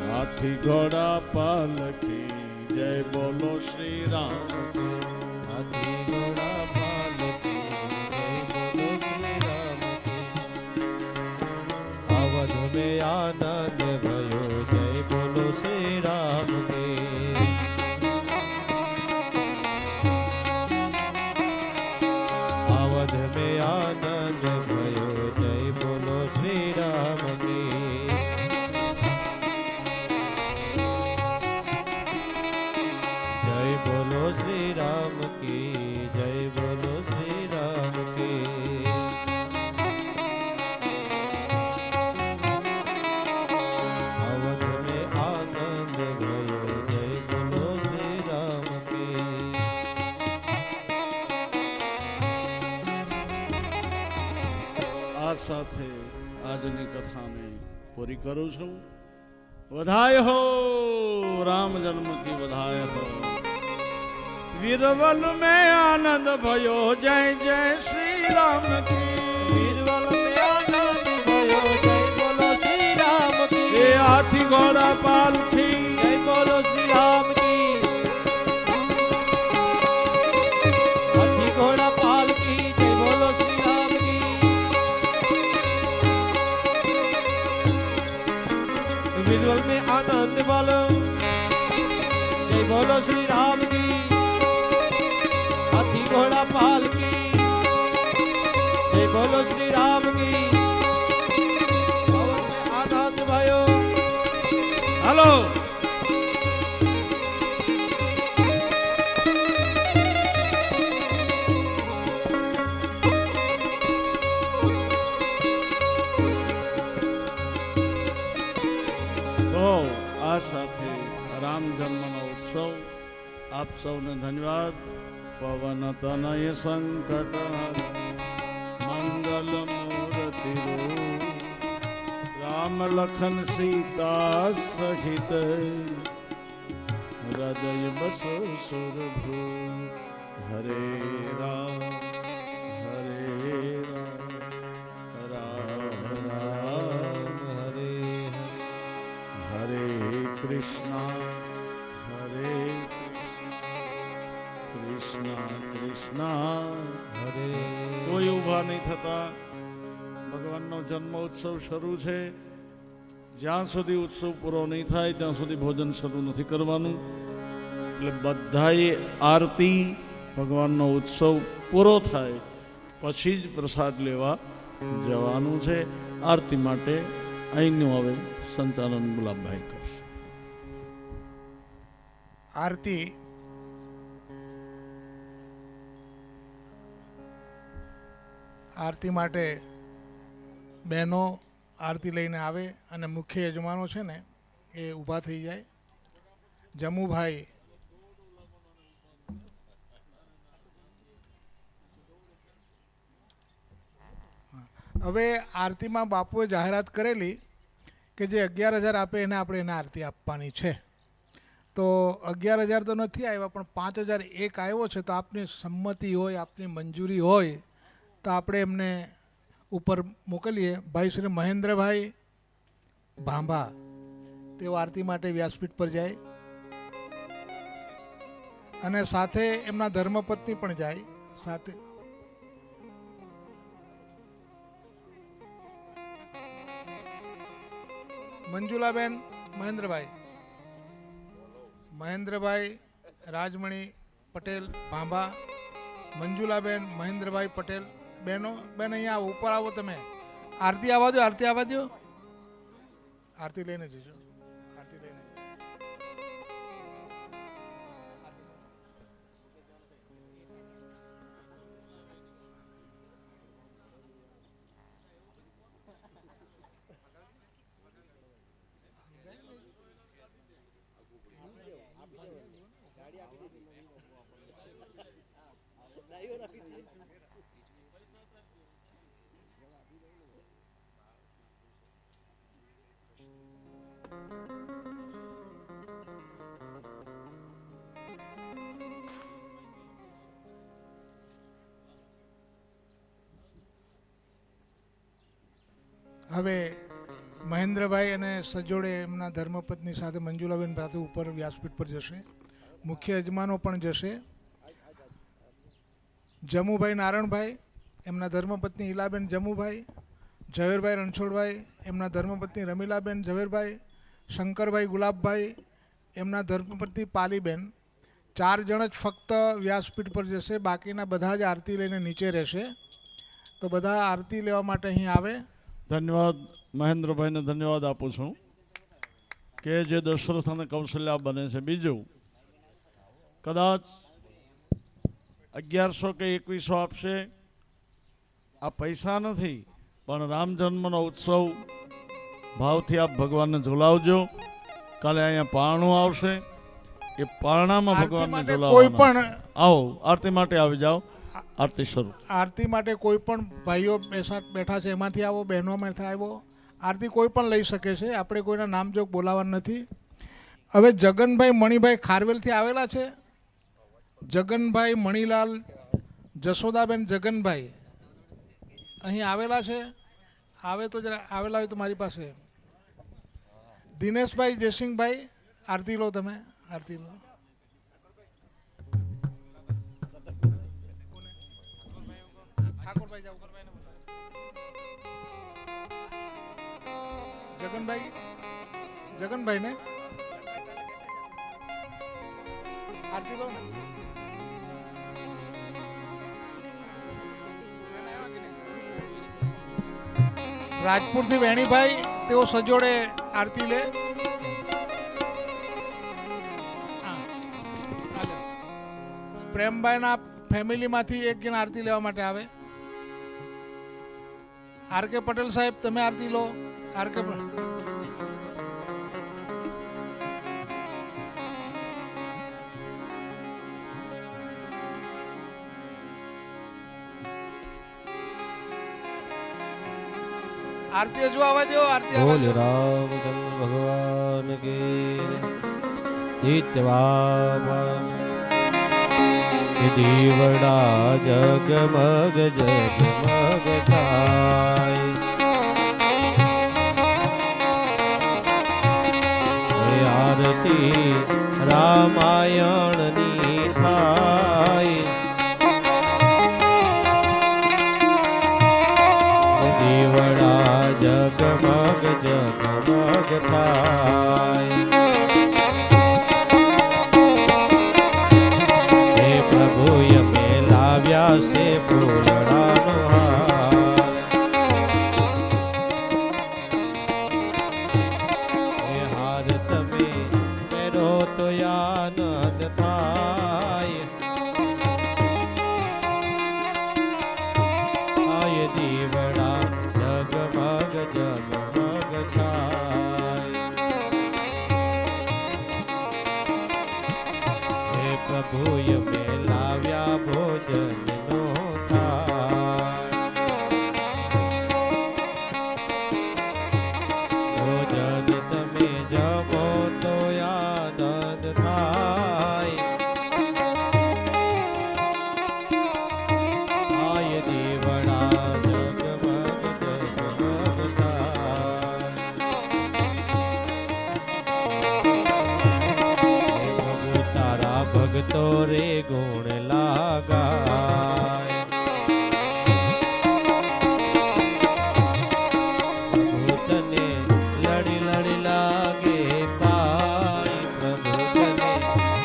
હાથી ઘોડા પાલખી જય બોલો શ્રી રામ. હાથી ઘોડા પાલકી જય બોલો શ્રી રામ કી. અવધ में आनंદ भयो जय बोलो श्री राम की. अवध में आनंद भयो जय बोलो श्री राम की. जय बोलो श्री राम की. जय बोलो श्री राम की. अवध में आनंद भयो जय बोलो श्री राम की. આ સાથે આજની કથાને પૂરી કરું છું. વધાય હો રામ જન્મ કી વધાય હો. વીરવલ में आनंद भयो जय जय श्री राम की. वीरवल में आनंद भयो जय बोलो श्री राम की. એ હાથી ઘોડા પાલખી जय बोलो श्री राम की. हाथी घोड़ा पालकी जय बोलो श्री राम की. वीरवल में आनंद बोलो जय बोलो श्री राम की. हाथी घोड़ा पालकी जय बोलो श्री राम की. अवध में आनंद भयो. હાલો. તો આ સાથે રામ જન્મનો ઉત્સવ આપ સૌને ધન્યવાદ. પવન તનય સંકટ મંગલ મૂર્તિ રામ લખન સીતા સહિત હૃદય બસો સુરભુ. હરે રામ રામ રામ हरे હરે કૃષ્ણ કૃષ્ણ કૃષ્ણ. हरे કોઈ ઊભા નહીં થતા. ભગવાનનો જન્મ ઉત્સવ શરૂ છે. જ્યાં સુધી ઉત્સવ પૂરો નહીં થાય ત્યાં સુધી ભોજન શરૂ નથી કરવાનું. એટલે બધાએ આરતી ભગવાનનો ઉત્સવ પૂરો થાય પછી જ પ્રસાદ લેવા જવાનું છે. આરતી માટે અહીંનું હવે સંચાલન ગુલાબભાઈ કરશે. આરતી આરતી માટે બહેનો આરતી લઈને આવે અને મુખ્ય યજમાનો છે ને એ ઊભા થઈ જાય. જમુભાઈ હવે આરતીમાં બાપુએ જાહેરાત કરેલી કે જે 11,000 આપે એને આપણે એને આરતી આપવાની છે. તો 11,000 તો નથી આવ્યા પણ 5,001 આવ્યો છે. તો આપની સંમતિ હોય, આપની મંજૂરી હોય તો આપણે એમને ઉપર મોકલીએ. ભાઈ શ્રી મહેન્દ્રભાઈ ભાંભા તેઓ આરતી માટે વ્યાસપીઠ પર જાય અને સાથે એમના ધર્મપત્ની પણ જાય સાથે. મંજુલાબેન મહેન્દ્રભાઈ રાજમણી પટેલ ભાંભા. મંજુલાબેન મહેન્દ્રભાઈ પટેલ. બેન અહીંયા ઉપર આવો. તમે આરતી આવવા દો. આરતી લઈને જજો. હવે મહેન્દ્રભાઈ અને સજોડે એમના ધર્મપત્ની સાથે મંજુલાબેન સાથે ઉપર વ્યાસપીઠ પર જશે. મુખ્ય યજમાનો પણ જશે. જમુભાઈ નારણભાઈ, એમના ધર્મપત્ની ઈલાબેન જમુભાઈ, ઝવેરભાઈ રણછોડભાઈ, એમના ધર્મપત્ની રમીલાબેન ઝવેરભાઈ, શંકરભાઈ ગુલાબભાઈ, એમના ધર્મપત્ની પાલીબેન, 4 જણ જ ફક્ત વ્યાસપીઠ પર જશે. બાકીના બધા જ આરતી લઈને નીચે રહેશે. તો બધા આરતી લેવા માટે અહીં આવે. ધન્યવાદ મહેન્દ્રભાઈને ધન્યવાદ આપું છું કે જે દશરથ અને કૌશલ્યા બને છે. બીજું કદાચ 1100 કે 2100 આપશે. આ પૈસા નથી, પણ રામ જન્મનો ઉત્સવ ભાવથી આપ ભગવાનને ઝુલાવજો. કાલે અહીંયા પારણું આવશે, એ પારણામાં ભગવાનને કોઈ પણ આવો, આરતી માટે આવી જાઓ. આરતી શરૂ. આરતી માટે કોઈ પણ ભાઈઓ બેઠા છે એમાંથી આવો, બહેનોમાંથી આવો. આરતી કોઈ પણ લઈ શકે છે. આપણે કોઈના નામજોગ બોલાવવા નથી. હવે જગનભાઈ મણિભાઈ ખારવેલથી આવેલા છે. જગનભાઈ મણિલાલ જશોદાબેન જગનભાઈ અહીં આવેલા છે. આવે તો જરા આવેલા હોય તો મારી પાસે. દિનેશભાઈ જયસિંહભાઈ, આરતી લો તમે. આરતી લો. જગનભાઈ, જગનભાઈ ને આરતી લો ને. રાજપુરથી વેણીભાઈ, તેઓ સજોડે આરતી લે. પ્રેમભાઈના ફેમિલીમાંથી એક જણ આરતી લેવા માટે આવે. આર કે પટેલ સાહેબ, તમે આરતી લો. આર કે આરતી હજુ આવવા દો. આરતી બોલ રામચંદ્ર ભગવાન કે નિત્યવા દીવડા જગમગ જગમગ થાય. આરતી રામાયણની થાય. દીવડા જગમગ જગમગ થાય. હે પ્રભુ અમે લાવ્યા છે ફૂલડાનો હાર. હે હાર તમે પહેરો તો આનંદ થાય. આય દીવડા જગમગ જગમગ થાય. હે પ્રભુ અમે લાવ્યા ભોજનનો થાળ. ભોજન તમે જમો તો આનંદ થાય. આય દીવડા જગમગ જગમગ થાય. હે પ્રભુ તારા ભગતો રે ગુણ લાગાય. પ્રભુ તને લડી લડી લાગે પાય. પ્રભુ તને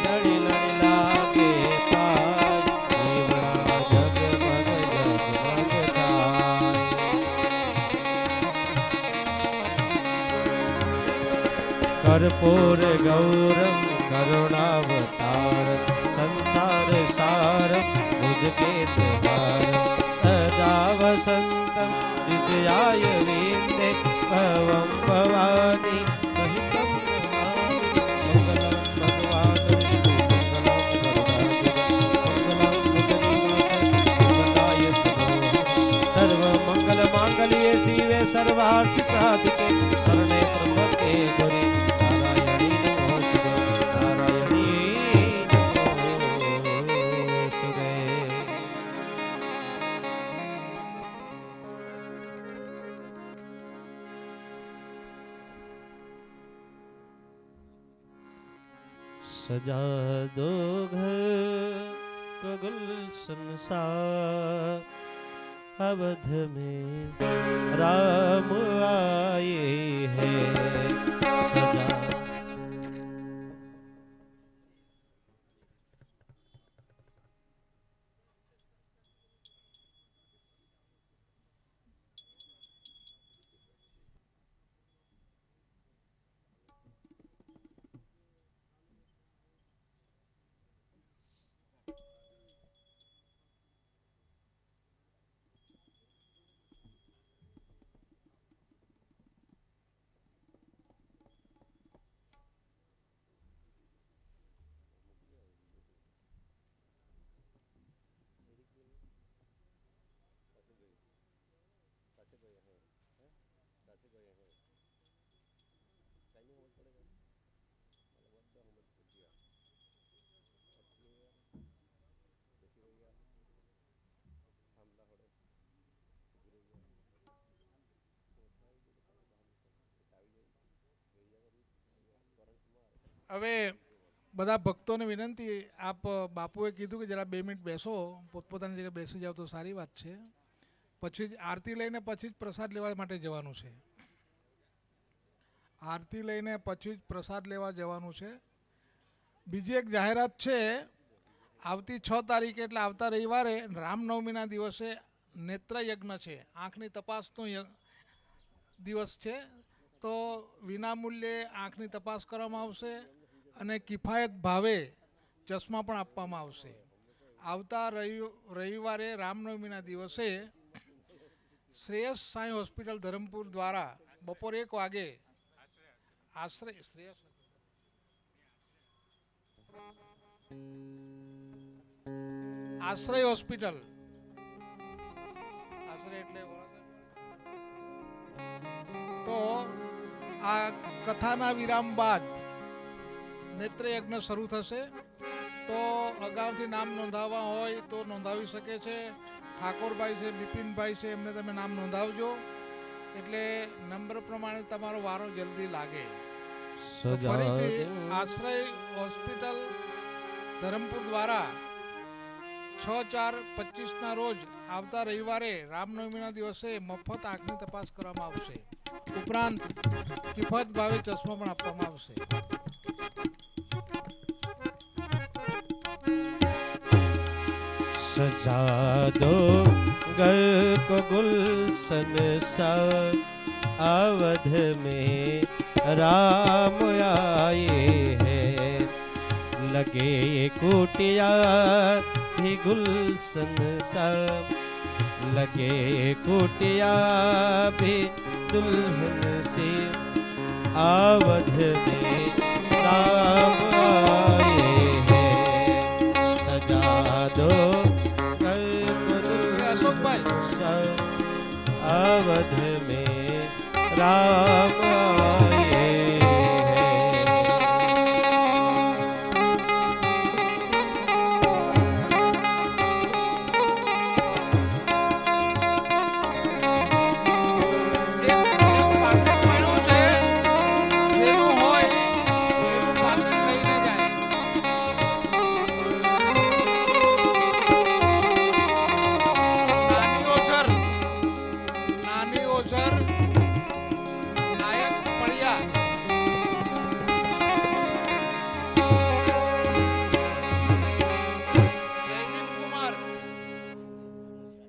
લડી લડી લાગે પાય. દીવડા જગમગ જગમગ થાય. કર્પૂર ગૌરમ કરુણાવતાર સંસાર સારમ ભુજકે દ્વાર. સદા વસંતમ વિદ્યાય વિંદે ભવમ ભવાની સહિતમ નમામિ. મંગલમ ભગવાન વિષ્ણુ મંગલમ ગરુડાધીર મંગલમ મંગલાય સર્વ મંગલ માંગલ્ये શિવે સર્વાર્થ સાધિકે શરણે ત્રંબકે ગૌરી નારાયણી નમોસ્તુતે. નારાયણી નમોસ્તુતે. सजा दो घर को गुलशन सा, अवध में राम आए हैं सजा। હવે બધા ભક્તોને વિનંતી, આપ બાપુએ કીધું કે જરા 2 મિનિટ બેસો, પોતપોતાની જગ્યાએ બેસી જાવ તો સારી વાત છે. પછી જ આરતી લઈને પછી જ પ્રસાદ લેવા માટે જવાનું છે. આરતી લઈને પછી જ પ્રસાદ લેવા જવાનું છે. બીજી એક જાહેરાત છે, આવતી 6 તારીખે એટલે આવતા રવિવારે રામનવમીના દિવસે નેત્ર યજ્ઞ છે, આંખની તપાસનો દિવસ છે. તો વિનામૂલ્યે આંખની તપાસ કરવામાં આવશે અને કિફાયત ભાવે ચશ્મા પણ આપવામાં આવશે. આવતા રવિવારે રામનવમીના દિવસે શ્રેયસ સાંઈ હોસ્પિટલ ધરમપુર દ્વારા બપોરે 1 વાગે આશ્રય હોસ્પિટલ, આશ્રય એટલે તો આ કથાના વિરામ બાદ નેત્રયજ્ઞ શરૂ થશે. તો અગાઉથી નામ નોંધાવવા હોય તો નોંધાવી શકે છે. ઠાકોરભાઈ છે, બિપિનભાઈ છે, એમને તમે નામ નોંધાવજો એટલે નંબર પ્રમાણે તમારો વારો જલ્દી લાગે. ફરીથી આશ્રય હોસ્પિટલ ધરમપુર દ્વારા 6/4/25ના રોજ આવતા રવિવારે રામનવમીના દિવસે મફત આંખની તપાસ કરવામાં આવશે. ઉપરાંત કિફાયત ભાવે ચશ્મા પણ આપવામાં આવશે. सजा दो घर को गुलशन सा, अवध में राम आए हैं लगे कुटिया भी गुलशन सा, लगे कुटिया भी दुल्हन से, अवध में राम आए हैं सजा दो अवध में राम